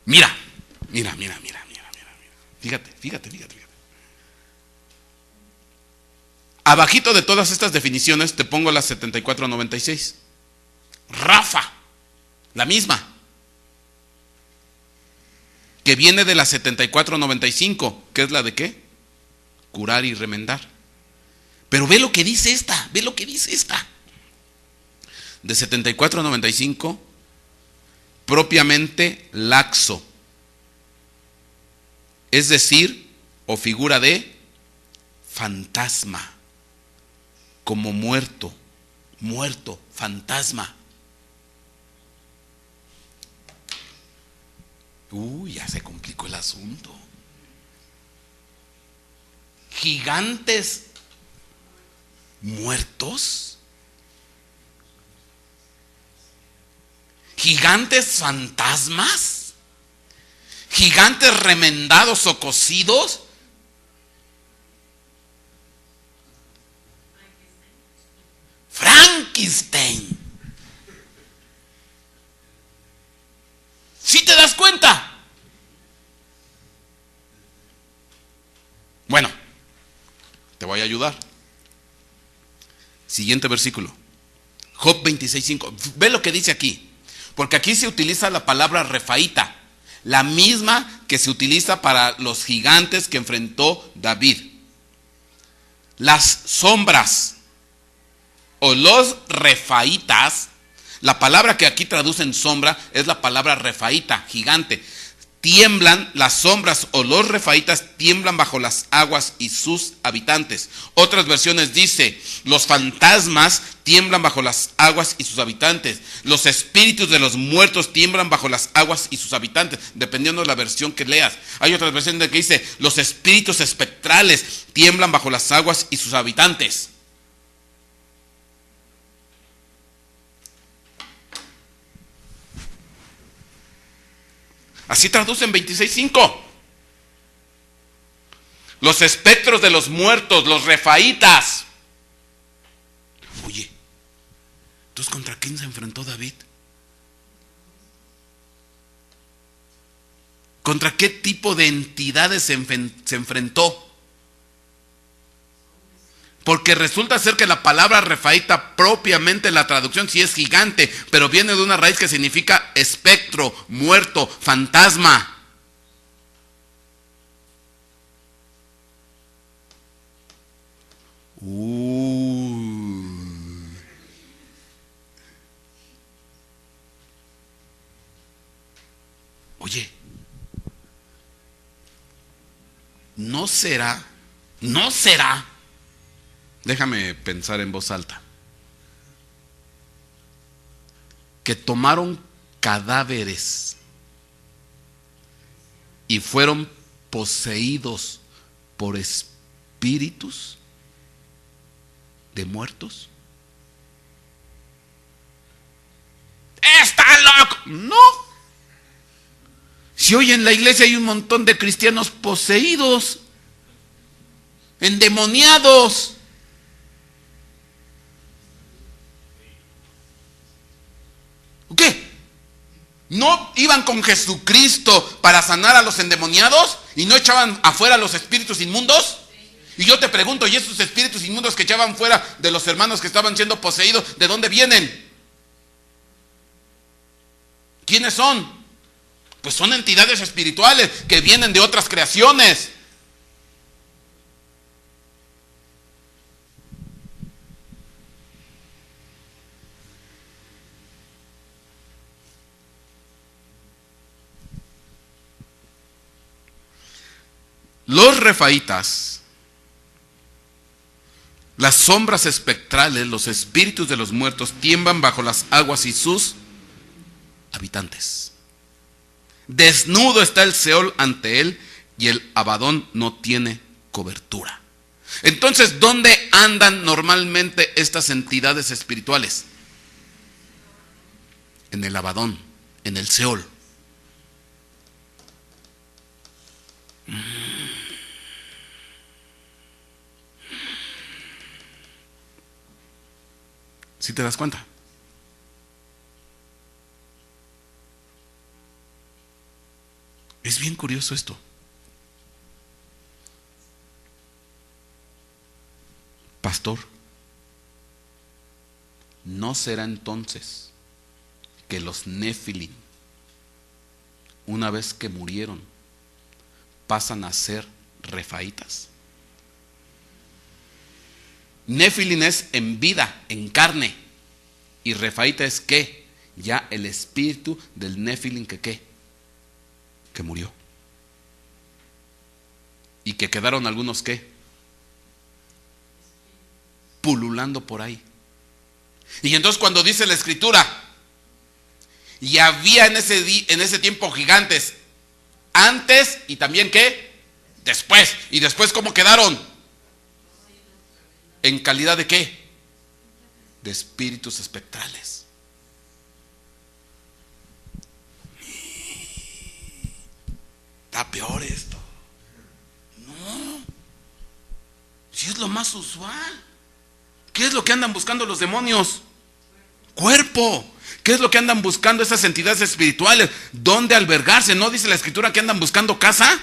Mira. Fíjate. Abajito de todas estas definiciones te pongo las 74-96. Rafa, la misma, que viene de la 74-95, que es la de ¿qué? Curar y remendar. Pero ve lo que dice esta. De 74-95, propiamente laxo, es decir, o figura de fantasma, como muerto, fantasma. Ya se complicó el asunto. Gigantes muertos, gigantes fantasmas, gigantes remendados o cocidos. Frankenstein. ¿Sí te das cuenta? Bueno, te voy a ayudar. Siguiente versículo. Job 26:5. Ve lo que dice aquí. Porque aquí se utiliza la palabra refaíta, la misma que se utiliza para los gigantes que enfrentó David. Las sombras o los refaítas, la palabra que aquí traducen sombra es la palabra refaíta, gigante. Tiemblan, las sombras o los refaítas tiemblan bajo las aguas y sus habitantes. Otras versiones dice, los fantasmas tiemblan bajo las aguas y sus habitantes. Los espíritus de los muertos tiemblan bajo las aguas y sus habitantes, dependiendo de la versión que leas. Hay otras versiones que dice, los espíritus espectrales tiemblan bajo las aguas y sus habitantes. Así traducen 26:5. Los espectros de los muertos, los refaítas. Oye, entonces ¿contra quién se enfrentó David? ¿Contra qué tipo de entidades se enfrentó? Porque resulta ser que la palabra refaíta propiamente la traducción sí es gigante, pero viene de una raíz que significa espectro, muerto, fantasma. Oye, ¿no será? Déjame pensar en voz alta. Que tomaron cadáveres y fueron poseídos por espíritus de muertos. ¡Está loco! No. Si hoy en la iglesia hay un montón de cristianos poseídos, endemoniados. ¿Qué? ¿No iban con Jesucristo para sanar a los endemoniados y no echaban afuera a los espíritus inmundos? Y yo te pregunto, ¿y esos espíritus inmundos que echaban fuera de los hermanos que estaban siendo poseídos, de dónde vienen? ¿Quiénes son? Pues son entidades espirituales que vienen de otras creaciones. Los refaítas, las sombras espectrales, los espíritus de los muertos, tiemblan bajo las aguas y sus habitantes. Desnudo está el Seol ante él y el Abadón no tiene cobertura. Entonces, ¿dónde andan normalmente estas entidades espirituales? En el Abadón, en el Seol. ¿Sí te das cuenta? Es bien curioso esto. Pastor, ¿no será entonces que los Nefilim, una vez que murieron, pasan a ser refaítas? Nefilim es en vida, en carne, y refaíta es ¿qué? Ya el espíritu del Nefilim que ¿qué? Que murió. Y que quedaron algunos ¿qué? Pululando por ahí. Y entonces cuando dice la escritura, y había en ese tiempo gigantes, antes y también ¿qué? Después. ¿Y después cómo quedaron? ¿En calidad de qué? De espíritus espectrales. Está peor esto. No. Si es lo más usual. ¿Qué es lo que andan buscando los demonios? Cuerpo. ¿Qué es lo que andan buscando esas entidades espirituales? ¿Dónde albergarse? ¿No dice la escritura que andan buscando casa?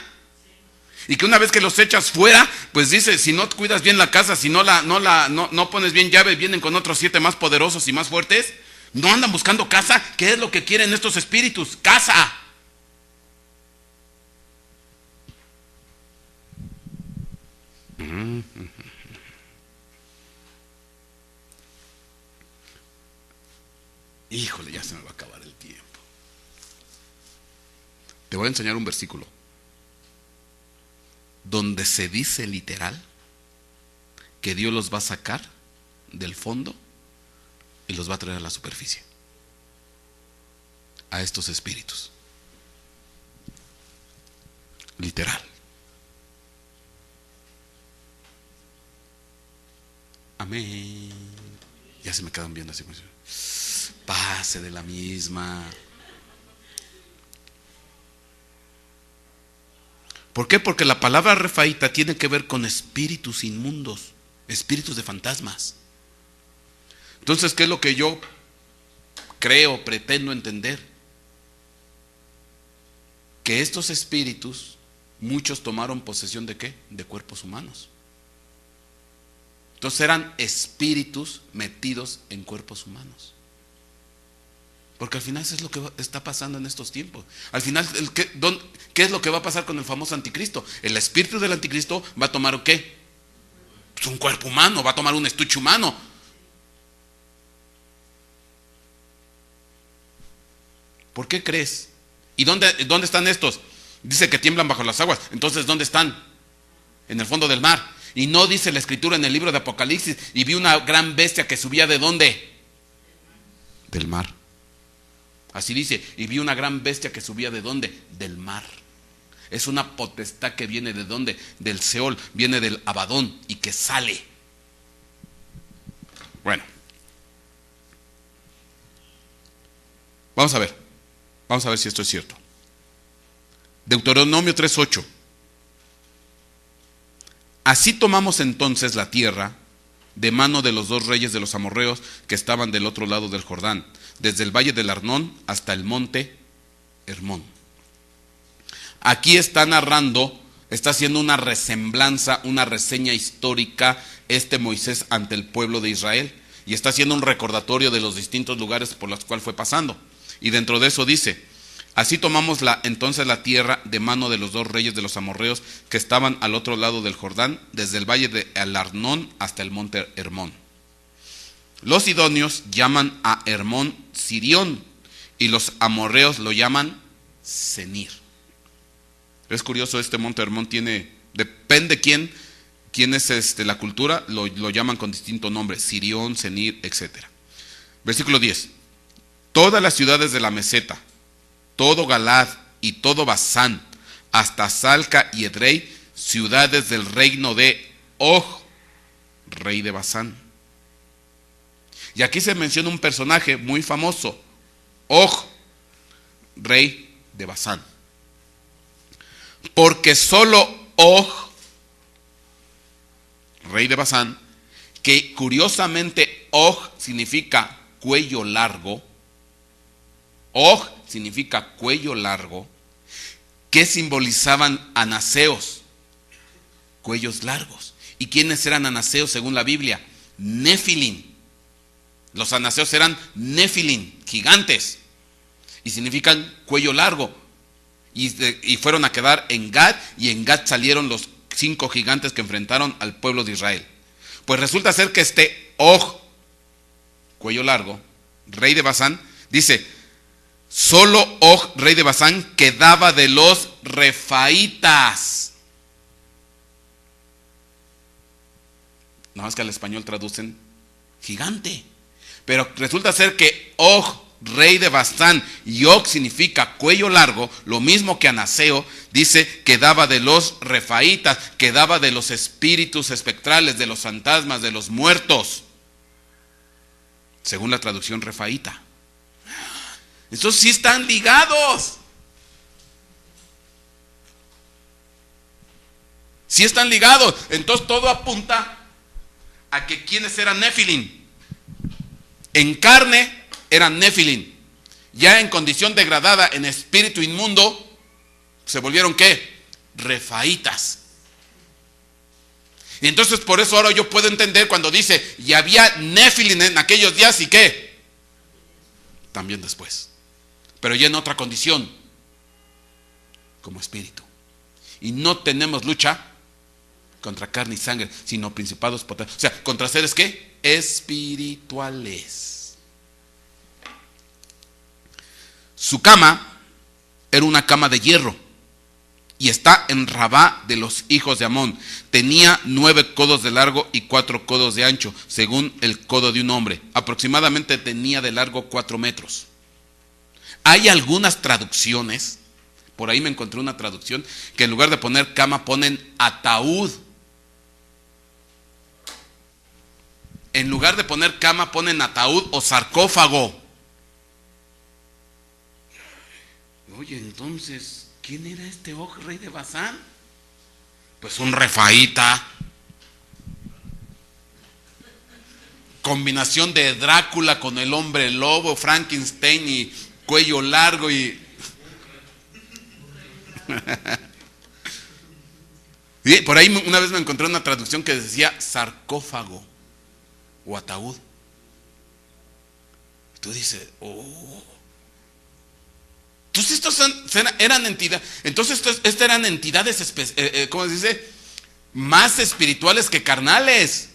Y que una vez que los echas fuera, pues dice, si no cuidas bien la casa, si no pones bien llave, vienen con otros 7 más poderosos y más fuertes. ¿No andan buscando casa? ¿Qué es lo que quieren estos espíritus? Casa. Híjole, ya se me va a acabar el tiempo. Te voy a enseñar un versículo donde se dice literal que Dios los va a sacar del fondo y los va a traer a la superficie, a estos espíritus. Literal. Amén. Ya se me quedan viendo así. Pase de la misma. ¿Por qué? Porque la palabra refaíta tiene que ver con espíritus inmundos, espíritus de fantasmas. Entonces, ¿qué es lo que yo creo, pretendo entender? Que estos espíritus, muchos tomaron posesión ¿de qué? De cuerpos humanos. Entonces eran espíritus metidos en cuerpos humanos. Porque al final eso es lo que está pasando en estos tiempos. Al final, ¿qué es lo que va a pasar con el famoso anticristo? El espíritu del anticristo va a tomar ¿qué? Pues un cuerpo humano, va a tomar un estuche humano. ¿Por qué crees? ¿Y dónde están estos? Dice que tiemblan bajo las aguas. Entonces, ¿dónde están? En el fondo del mar. Y no dice la escritura en el libro de Apocalipsis, y vi una gran bestia que subía ¿de dónde? Del mar. Así dice, y vi una gran bestia que subía ¿de dónde? Del mar. Es una potestad que viene ¿de dónde? Del Seol, viene del Abadón y que sale. Bueno. Vamos a ver si esto es cierto. Deuteronomio 3:8. Así tomamos entonces la tierra de mano de los 2 reyes de los amorreos que estaban del otro lado del Jordán, desde el valle del Arnón hasta el monte Hermón. Aquí está narrando, está haciendo una resemblanza, una reseña histórica Moisés ante el pueblo de Israel, y está haciendo un recordatorio de los distintos lugares por los cuales fue pasando. Y dentro de eso dice: así tomamos entonces la tierra de mano de los 2 reyes de los amorreos que estaban al otro lado del Jordán, desde el valle de Arnón hasta el monte Hermón. Los sidonios llaman a Hermón Sirión y los amorreos lo llaman Senir. Es curioso, este monte Hermón tiene Depende quién es la cultura, lo llaman con distinto nombre, Sirión, Senir, etc. Versículo 10. Todas las ciudades de la meseta, todo Galad y todo Basán, hasta Salca y Edrei, ciudades del reino de Og, rey de Basán. Y aquí se menciona un personaje muy famoso, Og, rey de Basán. Porque solo Og, rey de Basán, que curiosamente Og significa cuello largo, Og significa cuello largo, que simbolizaban anaseos, cuellos largos. ¿Y quiénes eran anaseos según la Biblia? Nefilim. Los anaseos eran Nefilim, gigantes, y significan cuello largo. Y fueron a quedar en Gad, y en Gad salieron los 5 gigantes que enfrentaron al pueblo de Israel. Pues resulta ser que este Og, cuello largo, rey de Basán, dice, solo Og, rey de Basán, quedaba de los refaítas. Nada más que al español traducen gigante. Pero resulta ser que Og, rey de Basán, y Og significa cuello largo, lo mismo que anaseo, dice que daba de los refaítas, que daba de los espíritus espectrales, de los fantasmas, de los muertos, según la traducción refaíta. Estos sí están ligados. Sí están ligados. Entonces todo apunta a que quienes eran Nefilim. En carne eran Nefilim. Ya en condición degradada, en espíritu inmundo, se volvieron ¿qué? Refaítas. Y entonces por eso ahora yo puedo entender cuando dice, y había Nefilim en aquellos días, ¿y qué? También después. Pero ya en otra condición, como espíritu. Y no tenemos lucha contra carne y sangre, sino principados, potestades. O sea, contra seres ¿qué? Espirituales. Su cama era una cama de hierro, y está en Rabá de los hijos de Amón. Tenía 9 codos de largo y 4 codos de ancho, según el codo de un hombre. Aproximadamente tenía de largo 4 metros. Hay algunas traducciones, por ahí me encontré una traducción, que en lugar de poner cama ponen ataúd. En lugar de poner cama ponen ataúd o sarcófago. Oye, entonces, ¿quién era este Og, rey de Basán? Pues un refaíta. Combinación de Drácula con el hombre lobo, Frankenstein y cuello largo y por ahí una vez me encontré una traducción que decía sarcófago o ataúd. Tú dices, oh. Entonces estos eran entidades. Entonces estas eran entidades, ¿cómo se dice? Más espirituales que carnales.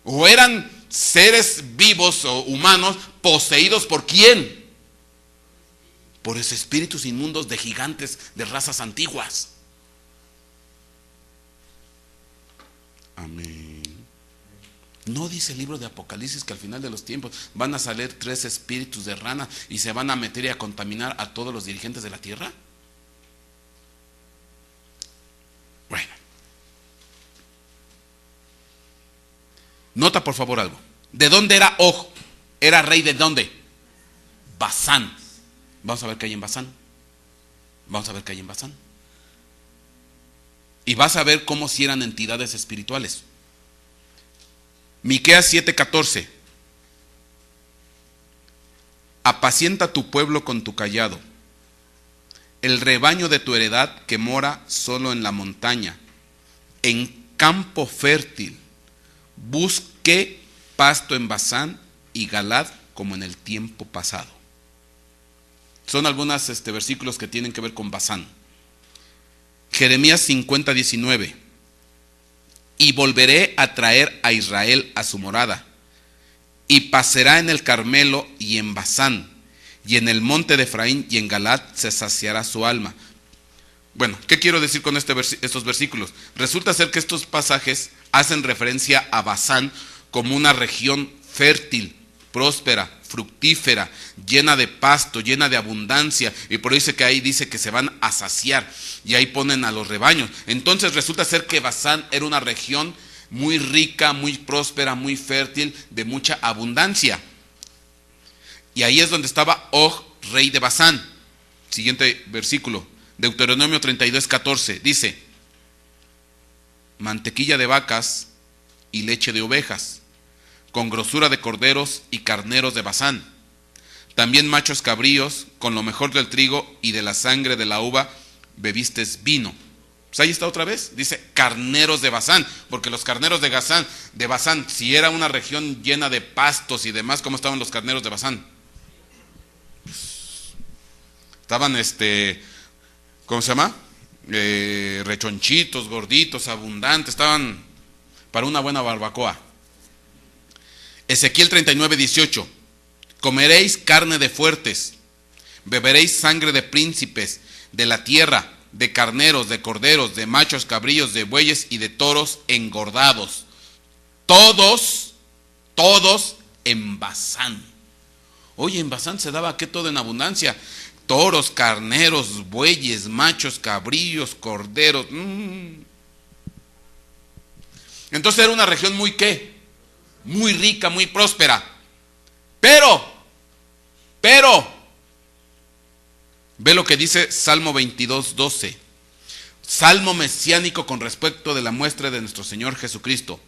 O eran seres vivos o humanos poseídos por ¿quién? Por esos espíritus inmundos de gigantes de razas antiguas. Amén. ¿No dice el libro de Apocalipsis que al final de los tiempos van a salir 3 espíritus de rana y se van a meter y a contaminar a todos los dirigentes de la tierra? Bueno. Nota por favor algo. ¿De dónde era Og? ¿Era rey de dónde? Basán. Vamos a ver qué hay en Basán. Vamos a ver qué hay en Basán. Y vas a ver cómo si eran entidades espirituales. Miqueas 7:14. Apacienta tu pueblo con tu cayado, el rebaño de tu heredad que mora solo en la montaña, en campo fértil. Busque pasto en Basán y Galad como en el tiempo pasado. Son algunos versículos que tienen que ver con Basán. Jeremías 50:19. Y volveré a traer a Israel a su morada, y pasará en el Carmelo y en Basán, y en el monte de Efraín y en Galad se saciará su alma. Bueno, ¿qué quiero decir con estos versículos? Resulta ser que estos pasajes hacen referencia a Basán como una región fértil, próspera, fructífera, llena de pasto, llena de abundancia, y por eso que ahí dice que se van a saciar, y ahí ponen a los rebaños. Entonces resulta ser que Basán era una región muy rica, muy próspera, muy fértil, de mucha abundancia. Y ahí es donde estaba Og, rey de Basán. Siguiente versículo, Deuteronomio 32:14, dice: mantequilla de vacas y leche de ovejas, con grosura de corderos y carneros de Basán. También machos cabríos, con lo mejor del trigo y de la sangre de la uva, bebistes vino. Pues ahí está otra vez, dice carneros de Basán, porque los carneros de Basán, si era una región llena de pastos y demás, ¿cómo estaban los carneros de Basán? Estaban, ¿cómo se llama? Rechonchitos, gorditos, abundantes, estaban para una buena barbacoa. Ezequiel 39:18, comeréis carne de fuertes, beberéis sangre de príncipes de la tierra, de carneros, de corderos, de machos cabríos, de bueyes y de toros engordados. Todos en Basán. Oye, en Basán se daba ¿qué? Todo en abundancia. Toros, carneros, bueyes, machos cabríos, corderos. Entonces era una región muy ¿qué? Muy rica, muy próspera. Pero, ve lo que dice Salmo 22:12. Salmo mesiánico con respecto de la muestra de nuestro Señor Jesucristo.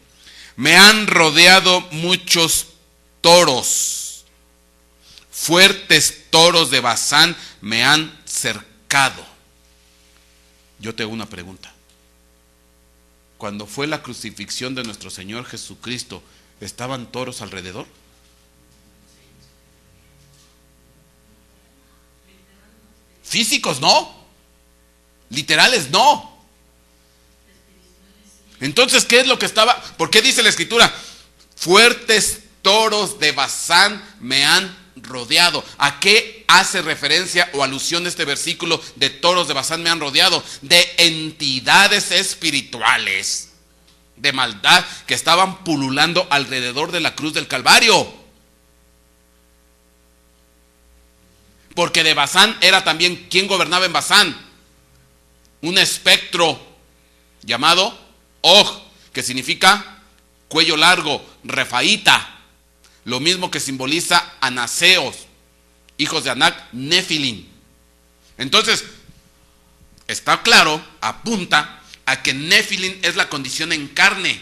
Me han rodeado muchos toros, fuertes toros de Basán me han cercado. Yo te hago una pregunta. Cuando fue la crucifixión de nuestro Señor Jesucristo, ¿estaban toros alrededor? Físicos no, literales no. Entonces, ¿qué es lo que estaba? ¿Por qué dice la Escritura? Fuertes toros de Basán me han rodeado. ¿A qué hace referencia o alusión este versículo de toros de Basán me han rodeado? De entidades espirituales de maldad que estaban pululando alrededor de la cruz del Calvario. Porque de Basán era también, ¿quién gobernaba en Basán? Un espectro llamado Og, que significa cuello largo, refaíta. Lo mismo que simboliza anaseos, hijos de Anac, Nefilim. Entonces, está claro, apunta a que Nefilim es la condición en carne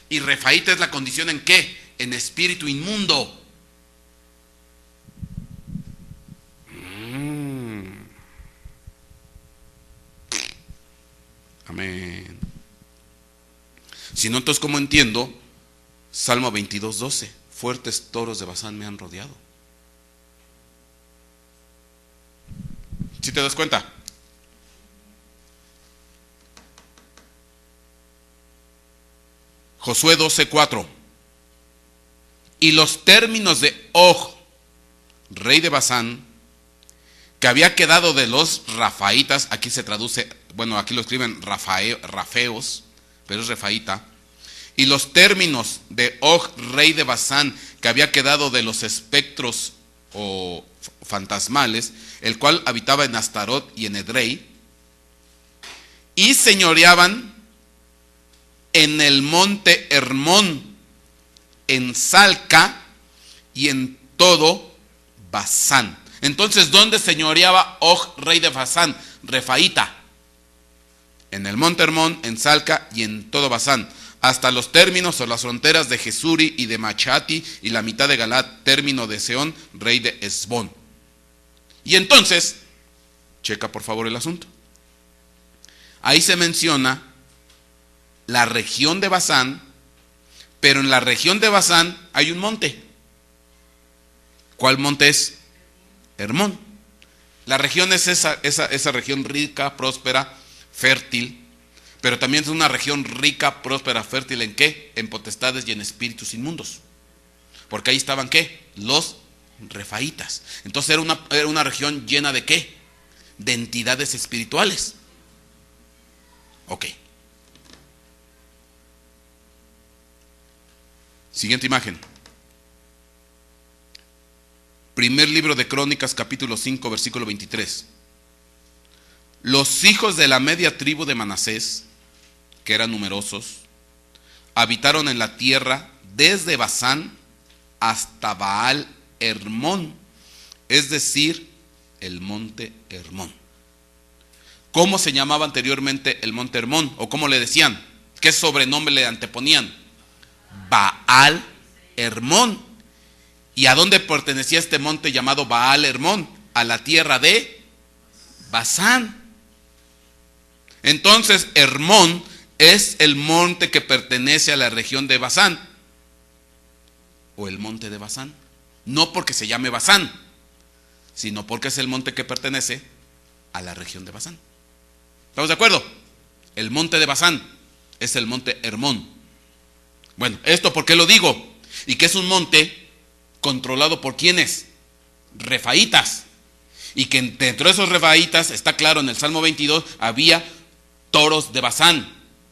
y refaíta es la condición en ¿qué? En espíritu inmundo. Amén. Si no, entonces, ¿cómo entiendo Salmo 22:12? Fuertes toros de Basán me han rodeado. ¿Sí te das cuenta? Josué 12:4. Y los términos de Og, rey de Basán, que había quedado de los Rafaitas, aquí se traduce, bueno, aquí lo escriben Rafeos, pero es Refaíta. Y los términos de Og, rey de Basán, que había quedado de los espectros o fantasmales, el cual habitaba en Astarot y en Edrei, y señoreaban en el monte Hermón, en Salca y en todo Basán. Entonces, ¿dónde señoreaba Og, rey de Basán? Refaíta. En el monte Hermón, en Salca y en todo Basán, hasta los términos o las fronteras de Jesuri y de Machati y la mitad de Galat, término de Seón, rey de Esbón. Y entonces, checa por favor el asunto. Ahí se menciona la región de Basán, pero en la región de Basán hay un monte. ¿Cuál monte es? Hermón. La región es esa región rica, próspera, fértil, pero también es una región rica, próspera, fértil, ¿en qué? En potestades y en espíritus inmundos. Porque ahí estaban ¿qué? Los refaítas. Entonces era una región llena de ¿qué? De entidades espirituales. Ok. Siguiente imagen. Primer libro de Crónicas, capítulo 5, versículo 23. Los hijos de la media tribu de Manasés, que eran numerosos, habitaron en la tierra desde Basán hasta Baal Hermón, es decir, el monte Hermón. ¿Cómo se llamaba anteriormente el monte Hermón? ¿O cómo le decían? ¿Qué sobrenombre le anteponían? Baal Hermón. ¿Y a dónde pertenecía este monte llamado Baal Hermón? A la tierra de Basán. Entonces Hermón es el monte que pertenece a la región de Basán, o el monte de Basán. No porque se llame Basán, sino porque es el monte que pertenece a la región de Basán. ¿Estamos de acuerdo? El monte de Basán es el monte Hermón. Bueno, ¿esto por qué lo digo? Y que es un monte controlado por ¿quiénes? Refaítas. Y que dentro de esos refaítas, está claro, en el Salmo 22, había toros de Basán,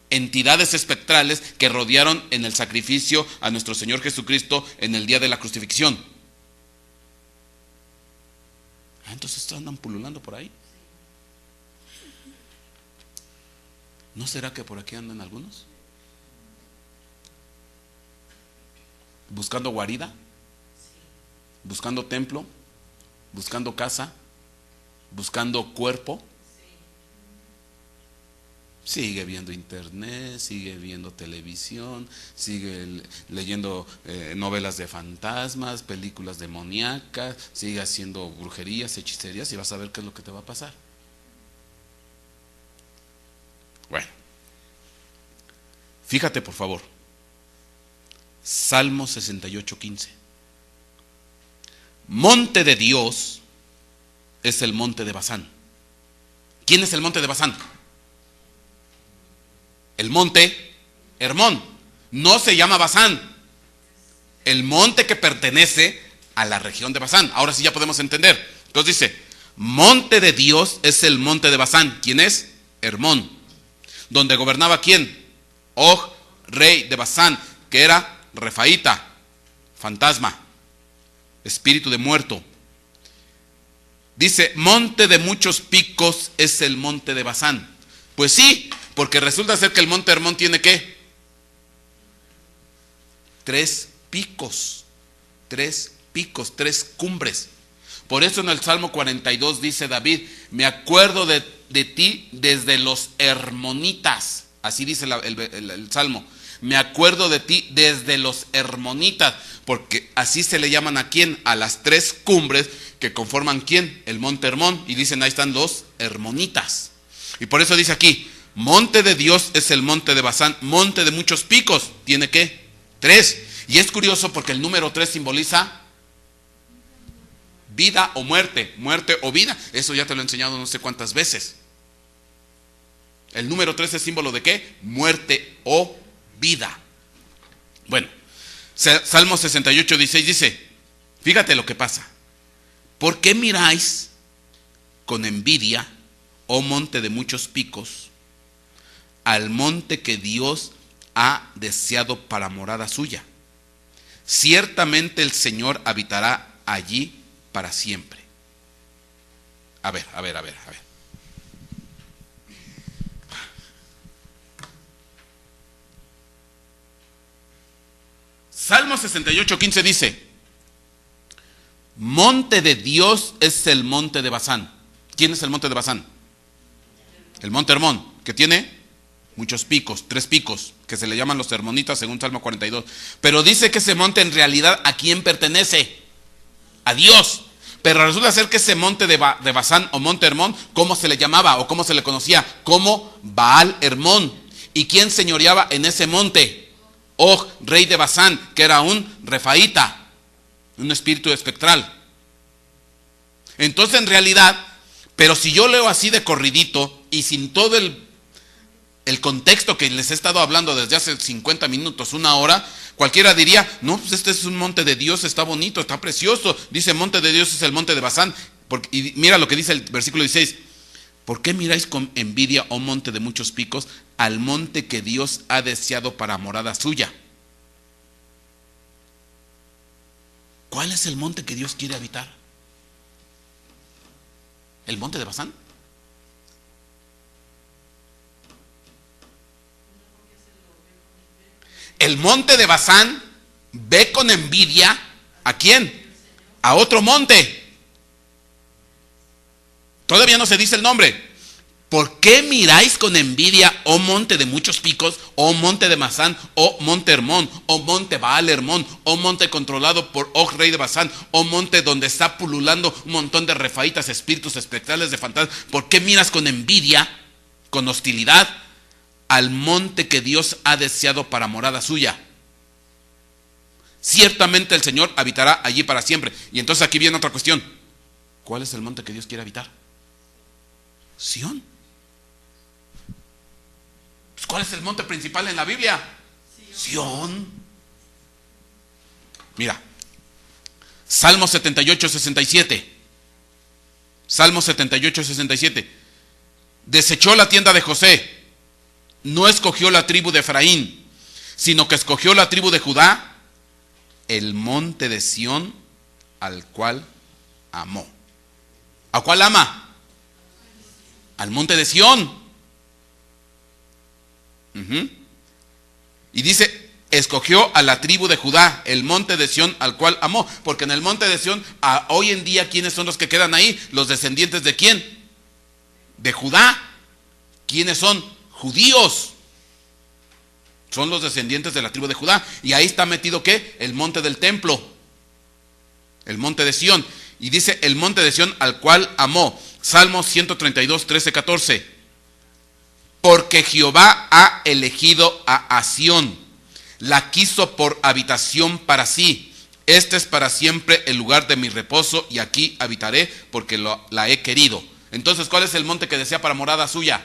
entidades espectrales que rodearon en el sacrificio a nuestro Señor Jesucristo en el día de la crucifixión. Entonces andan pululando por ahí. ¿No será que por aquí andan algunos? Buscando guarida, buscando templo, buscando casa, buscando cuerpo. Sigue viendo internet, sigue viendo televisión, sigue leyendo novelas de fantasmas, películas demoníacas, sigue haciendo brujerías, hechicerías, y vas a ver qué es lo que te va a pasar. Bueno, fíjate por favor, Salmo 68:15. Monte de Dios es el monte de Basán. ¿Quién es el monte de Basán? El monte Hermón. No se llama Basán. El monte que pertenece a la región de Basán. Ahora sí ya podemos entender. Entonces dice, monte de Dios es el monte de Basán. ¿Quién es? Hermón. Donde gobernaba ¿quién? Og, rey de Basán, que era refaíta, fantasma, espíritu de muerto. Dice, monte de muchos picos es el monte de Basán. Pues sí, porque resulta ser que el monte Hermón tiene ¿qué? 3 picos, 3 cumbres. Por eso en el Salmo 42 dice David, me acuerdo de ti desde los hermonitas. Así dice el Salmo. Me acuerdo de ti desde los hermonitas, porque así se le llaman a quién, a las 3 cumbres que conforman quién, el monte Hermón, y dicen ahí están los hermonitas. Y por eso dice aquí, monte de Dios es el monte de Basán, monte de muchos picos, ¿tiene qué? 3. Y es curioso porque el número 3 simboliza vida o muerte, muerte o vida. Eso ya te lo he enseñado no sé cuántas veces. El número 3 es símbolo de qué? Muerte o vida. Bueno, Salmo 68:16 dice, fíjate lo que pasa. ¿Por qué miráis con envidia, oh monte de muchos picos, al monte que Dios ha deseado para morada suya? Ciertamente el Señor habitará allí para siempre. A ver. Salmo 68:15 dice, monte de Dios es el monte de Basán. ¿Quién es el monte de Basán? El monte Hermón, que tiene muchos picos, 3 picos, que se le llaman los hermonitas según Salmo 42. Pero dice que ese monte en realidad ¿a quién pertenece? A Dios. Pero resulta ser que ese monte de Basán o monte Hermón, ¿cómo se le llamaba o cómo se le conocía? Como Baal Hermón. ¿Y quién señoreaba en ese monte? Og, rey de Basán, que era un refaíta, un espíritu espectral. Entonces en realidad, pero si yo leo así de corridito y sin todo el contexto que les he estado hablando desde hace 50 minutos, 1 hora, cualquiera diría, no, pues este es un monte de Dios, está bonito, está precioso. Dice, monte de Dios es el monte de Basán. Y mira lo que dice el versículo 16. ¿Por qué miráis con envidia, oh monte de muchos picos, al monte que Dios ha deseado para morada suya? ¿Cuál es el monte que Dios quiere habitar? ¿El monte de Basán? El monte de Basán ve con envidia ¿a quién? A otro monte. Todavía no se dice el nombre. ¿Por qué miráis con envidia, oh monte de muchos picos, oh monte de Basán, oh monte Hermón, oh monte Baal Hermón, oh monte controlado por Og, rey de Basán, oh monte donde está pululando un montón de refaitas, espíritus espectrales de fantasmas? ¿Por qué miras con envidia, con hostilidad, al monte que Dios ha deseado para morada suya? Ciertamente el Señor habitará allí para siempre. Y entonces aquí viene otra cuestión. ¿Cuál es el monte que Dios quiere habitar? Sión. ¿Cuál es el monte principal en la Biblia? Sión. Mira, Salmo 78, 67. Salmo 78, 67. Desechó la tienda de José, no escogió la tribu de Efraín, sino que escogió la tribu de Judá, el monte de Sión, al cual amó. ¿A cuál ama? Al monte de Sión. Y dice, escogió a la tribu de Judá, el monte de Sión, al cual amó. Porque en el monte de Sión, hoy en día, ¿quiénes son los que quedan ahí? Los descendientes de ¿quién? De Judá. ¿Quiénes son? Judíos. Son los descendientes de la tribu de Judá. Y ahí está metido ¿qué? El monte del templo, el monte de Sión. Y dice, el monte de Sión, al cual amó. Salmo 132, 13, 14. Porque Jehová ha elegido a Sión, la quiso por habitación para sí. Este es para siempre el lugar de mi reposo, y aquí habitaré porque la he querido. Entonces, ¿cuál es el monte que desea para morada suya?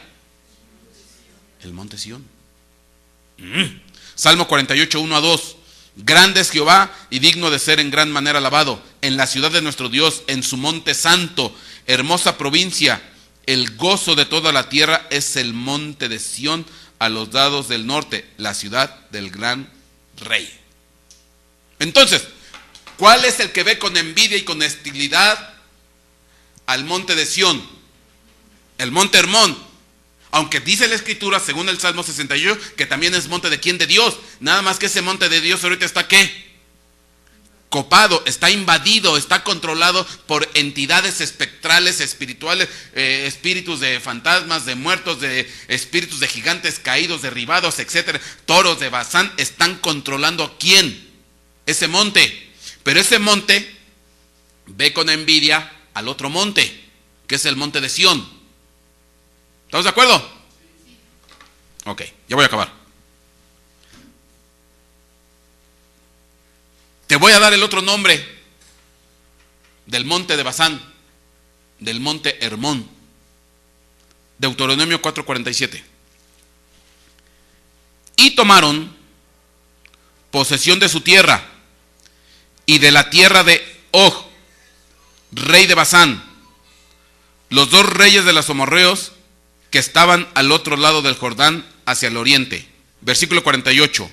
El monte Sión. Salmo 48, 1 a 2. Grande es Jehová y digno de ser en gran manera alabado, en la ciudad de nuestro Dios, en su monte santo, hermosa provincia. El gozo de toda la tierra es el monte de Sión, a los lados del norte, la ciudad del gran rey. Entonces, ¿cuál es el que ve con envidia y con hostilidad al monte de Sión? El monte Hermón. Aunque dice la escritura, según el Salmo 68, que también es monte de quién, de Dios. Nada más que ese monte de Dios ahorita está ¿qué? Copado, está invadido, está controlado por entidades espectrales, espirituales, espíritus de fantasmas, de muertos, de espíritus de gigantes caídos, derribados, etcétera. Toros de Basán están controlando ¿quién? Ese monte. Pero ese monte ve con envidia al otro monte, que es el monte de Sión. ¿Estamos de acuerdo? Ok, ya voy a acabar. Te voy a dar el otro nombre del monte de Basán, del monte Hermón. Deuteronomio 4:47. Y tomaron posesión de su tierra y de la tierra de Og, rey de Basán, los dos reyes de los amorreos que estaban al otro lado del Jordán, hacia el oriente. Versículo 48.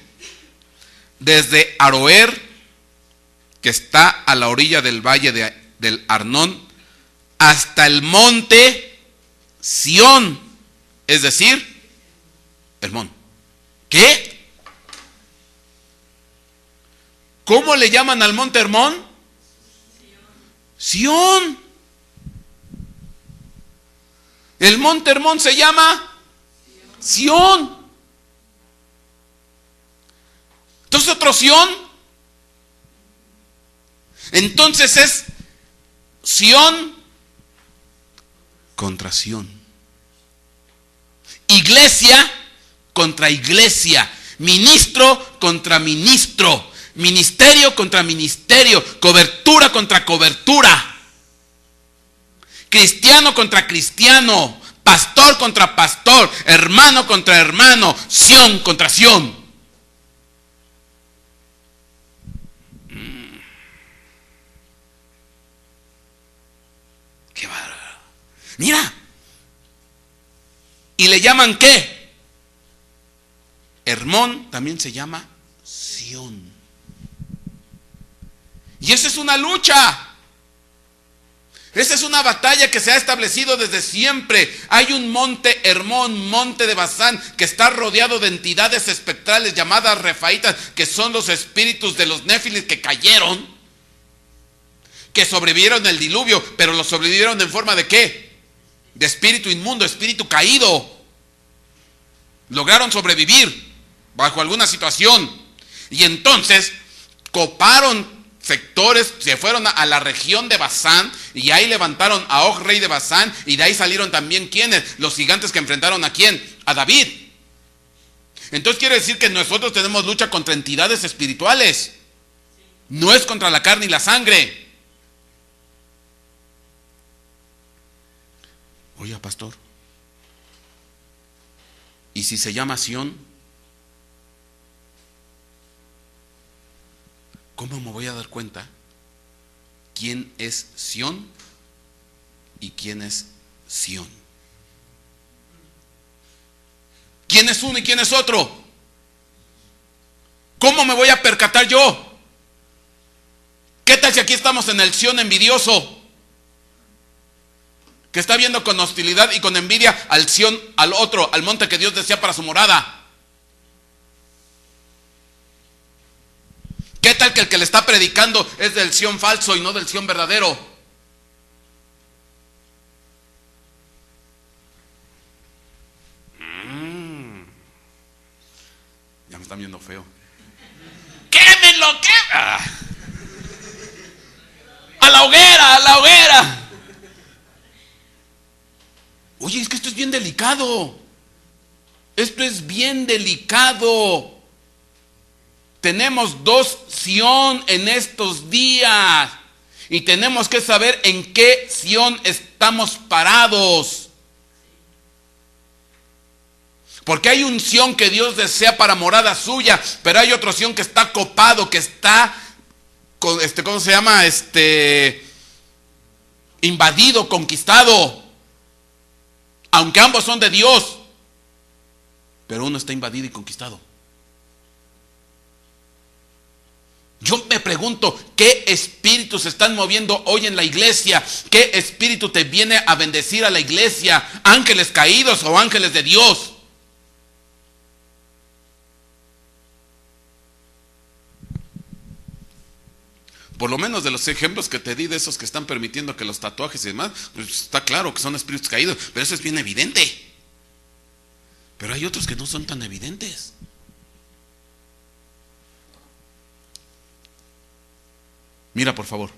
Desde Aroer, que está a la orilla del valle del Arnón, hasta el monte Sión, es decir, Hermón. ¿Qué? ¿Cómo le llaman al monte Hermón? Sión. El monte Hermón se llama Sión. Entonces, otro Sión. Entonces es Sión contra Sión. Iglesia contra iglesia. Ministro contra ministro. Ministerio contra ministerio. Cobertura contra cobertura. Cristiano contra cristiano. Pastor contra pastor. Hermano contra hermano. Sión contra Sión. Qué bárbaro. Mira, ¿Y le llaman qué? Hermón también se llama Sión. Y esa es una lucha. Esa es una batalla que se ha establecido desde siempre. Hay un monte Hermón, monte de Basán, que está rodeado de entidades espectrales llamadas Refaitas, que son los espíritus de los Néfilis que cayeron, que sobrevivieron el diluvio, pero lo sobrevivieron en forma de ¿qué? De espíritu inmundo, espíritu caído. Lograron sobrevivir bajo alguna situación. Y entonces coparon sectores, se fueron a la región de Basán, y ahí levantaron a Og, rey de Basán, y de ahí salieron también ¿quiénes? Los gigantes que enfrentaron ¿a quién? A David. Entonces quiere decir que nosotros tenemos lucha contra entidades espirituales. No es contra la carne y la sangre. Oiga, pastor, ¿y si se llama Sión? ¿Cómo me voy a dar cuenta quién es Sión y quién es Sión? ¿Quién es uno y quién es otro? ¿Cómo me voy a percatar yo? ¿Qué tal si aquí estamos en el Sión envidioso, que está viendo con hostilidad y con envidia al Sión, al otro, al monte que Dios desea para su morada? ¿Qué tal que el que le está predicando es del Sión falso y no del Sión verdadero? Ya me están viendo feo. ¡Quémenlo! ¡A la hoguera! ¡A la hoguera! Oye, es que esto es bien delicado. Esto es bien delicado. Tenemos dos Sión en estos días y tenemos que saber en qué Sión estamos parados. Porque hay un Sión que Dios desea para morada suya, pero hay otro Sión que está copado, que está, ¿cómo se llama? Invadido, conquistado. Aunque ambos son de Dios, pero uno está invadido y conquistado. Yo me pregunto, ¿qué espíritus se están moviendo hoy en la iglesia? ¿Qué espíritu te viene a bendecir a la iglesia? ¿Ángeles caídos o ángeles de Dios? Por lo menos de los ejemplos que te di de esos que están permitiendo que los tatuajes y demás, pues está claro que son espíritus caídos, pero eso es bien evidente. Pero hay otros que no son tan evidentes. Mira, por favor.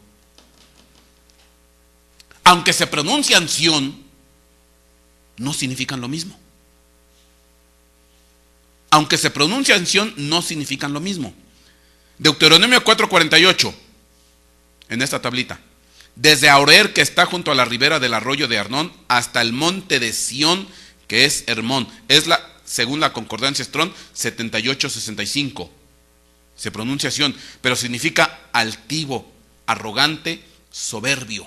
Aunque se pronuncian Sión, no significan lo mismo. Aunque se pronuncian Sión, no significan lo mismo. Deuteronomio 4:48, en esta tablita. Desde Aroer, que está junto a la ribera del arroyo de Arnón, hasta el monte de Sión, que es Hermón. Es según la concordancia Strong, 78:65. Se pronuncia Sión, pero significa altivo, arrogante, soberbio.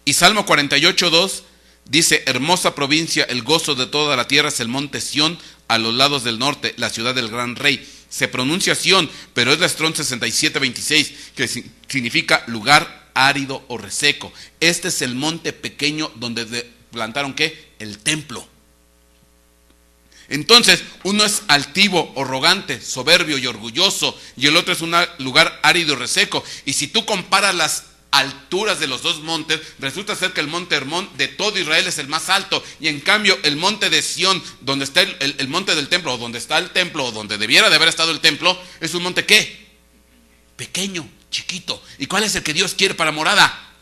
Y Salmo 48:2 dice: hermosa provincia, el gozo de toda la tierra es el monte Sión, a los lados del norte, la ciudad del gran rey. Se pronuncia Sión, pero es la Strong 67:26, que significa lugar árido o reseco. Este es el monte pequeño donde plantaron ¿qué? El templo. Entonces, uno es altivo, arrogante, soberbio y orgulloso, y el otro es un lugar árido y reseco. Y si tú comparas las alturas de los dos montes, resulta ser que el monte Hermón de todo Israel es el más alto, y en cambio el monte de Sión, donde está el monte del templo, o donde está el templo, o donde debiera de haber estado el templo, es un monte ¿qué? Pequeño, chiquito. ¿Y cuál es el que Dios quiere para morada?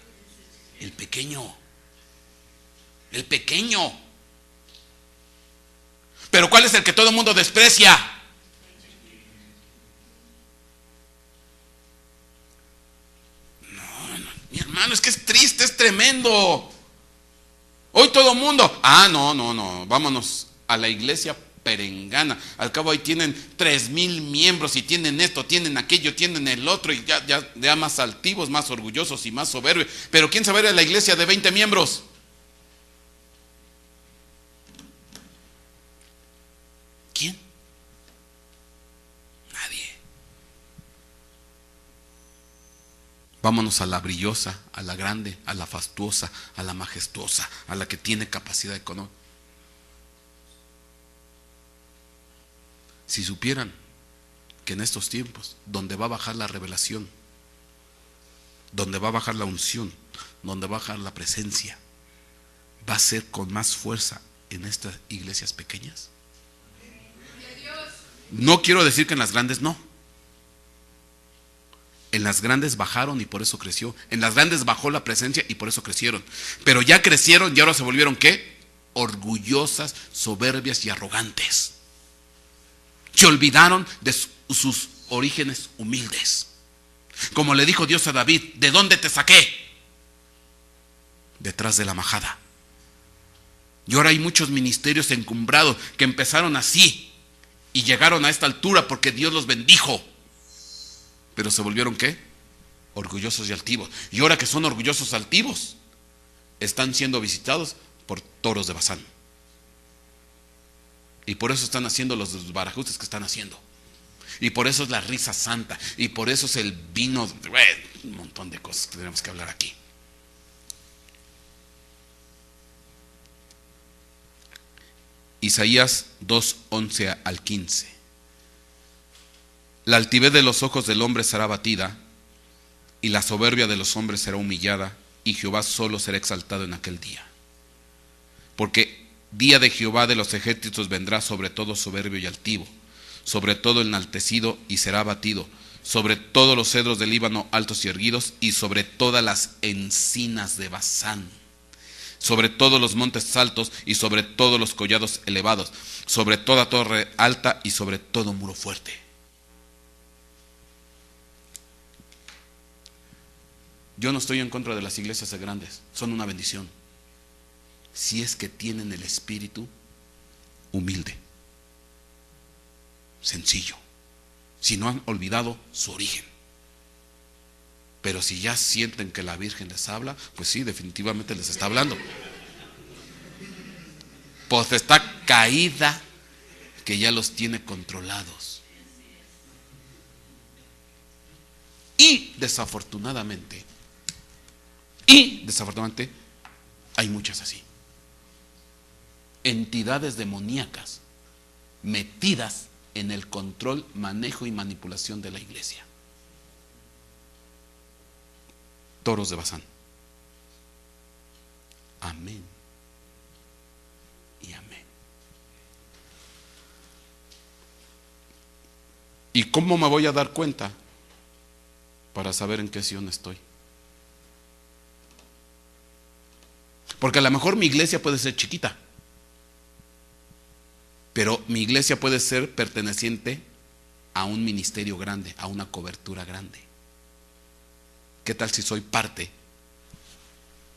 El pequeño. El pequeño. Pero ¿cuál es el que todo el mundo desprecia? No, mi hermano, es que es triste, es tremendo. Hoy todo el mundo, no, vámonos a la iglesia perengana. Al cabo ahí tienen 3,000 miembros y tienen esto, tienen aquello, tienen el otro, y ya más altivos, más orgullosos y más soberbios. Pero ¿quién sabe de la iglesia de 20 miembros? ¿Quién? Nadie. Vámonos a la brillosa, a la grande, a la fastuosa, a la majestuosa, a la que tiene capacidad económica. Si supieran que en estos tiempos, donde va a bajar la revelación, donde va a bajar la unción, donde va a bajar la presencia, va a ser con más fuerza en estas iglesias pequeñas. No quiero decir que en las grandes no. En las grandes bajaron y por eso creció. En las grandes bajó la presencia y por eso crecieron. Pero ya crecieron y ahora se volvieron ¿qué? Orgullosas, soberbias y arrogantes. Se olvidaron de sus orígenes humildes. Como le dijo Dios a David, ¿de dónde te saqué? Detrás de la majada. Y ahora hay muchos ministerios encumbrados que empezaron así y llegaron a esta altura porque Dios los bendijo. Pero se volvieron ¿qué? Orgullosos y altivos. Y ahora que son orgullosos y altivos, están siendo visitados por toros de Bazán. Y por eso están haciendo los desbarajustes que están haciendo. Y por eso es la risa santa. Y por eso es el vino. Un montón de cosas que tenemos que hablar aquí. Isaías 2:11 al 15. La altivez de los ojos del hombre será abatida, y la soberbia de los hombres será humillada, y Jehová solo será exaltado en aquel día. Porque día de Jehová de los ejércitos vendrá sobre todo soberbio y altivo, sobre todo enaltecido y será abatido, sobre todos los cedros del Líbano altos y erguidos, y sobre todas las encinas de Bazán, sobre todos los montes altos y sobre todos los collados elevados, sobre toda torre alta y sobre todo muro fuerte. Yo no estoy en contra de las iglesias grandes, son una bendición. Si es que tienen el espíritu humilde, sencillo, si no han olvidado su origen. Pero si ya sienten que la Virgen les habla, pues sí, definitivamente les está hablando. Pues está caída que ya los tiene controlados. Y desafortunadamente hay muchas así. Entidades demoníacas metidas en el control, manejo y manipulación de la iglesia. Toros de Bazán. Amén y amén. ¿Y cómo me voy a dar cuenta para saber en qué Sion estoy? Porque a lo mejor mi iglesia puede ser chiquita, pero mi iglesia puede ser perteneciente a un ministerio grande, a una cobertura grande. ¿Qué tal si soy parte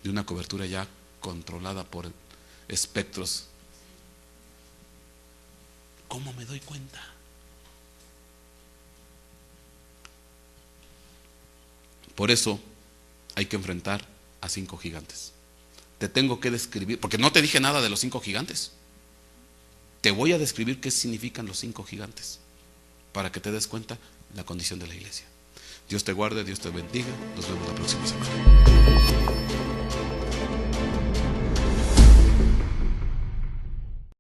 de una cobertura ya controlada por espectros? ¿Cómo me doy cuenta? Por eso hay que enfrentar a 5 gigantes. Te tengo que describir, porque no te dije nada de los 5 gigantes. Te voy a describir qué significan los 5 gigantes, para que te des cuenta de la condición de la iglesia. Dios te guarde, Dios te bendiga. Nos vemos la próxima semana.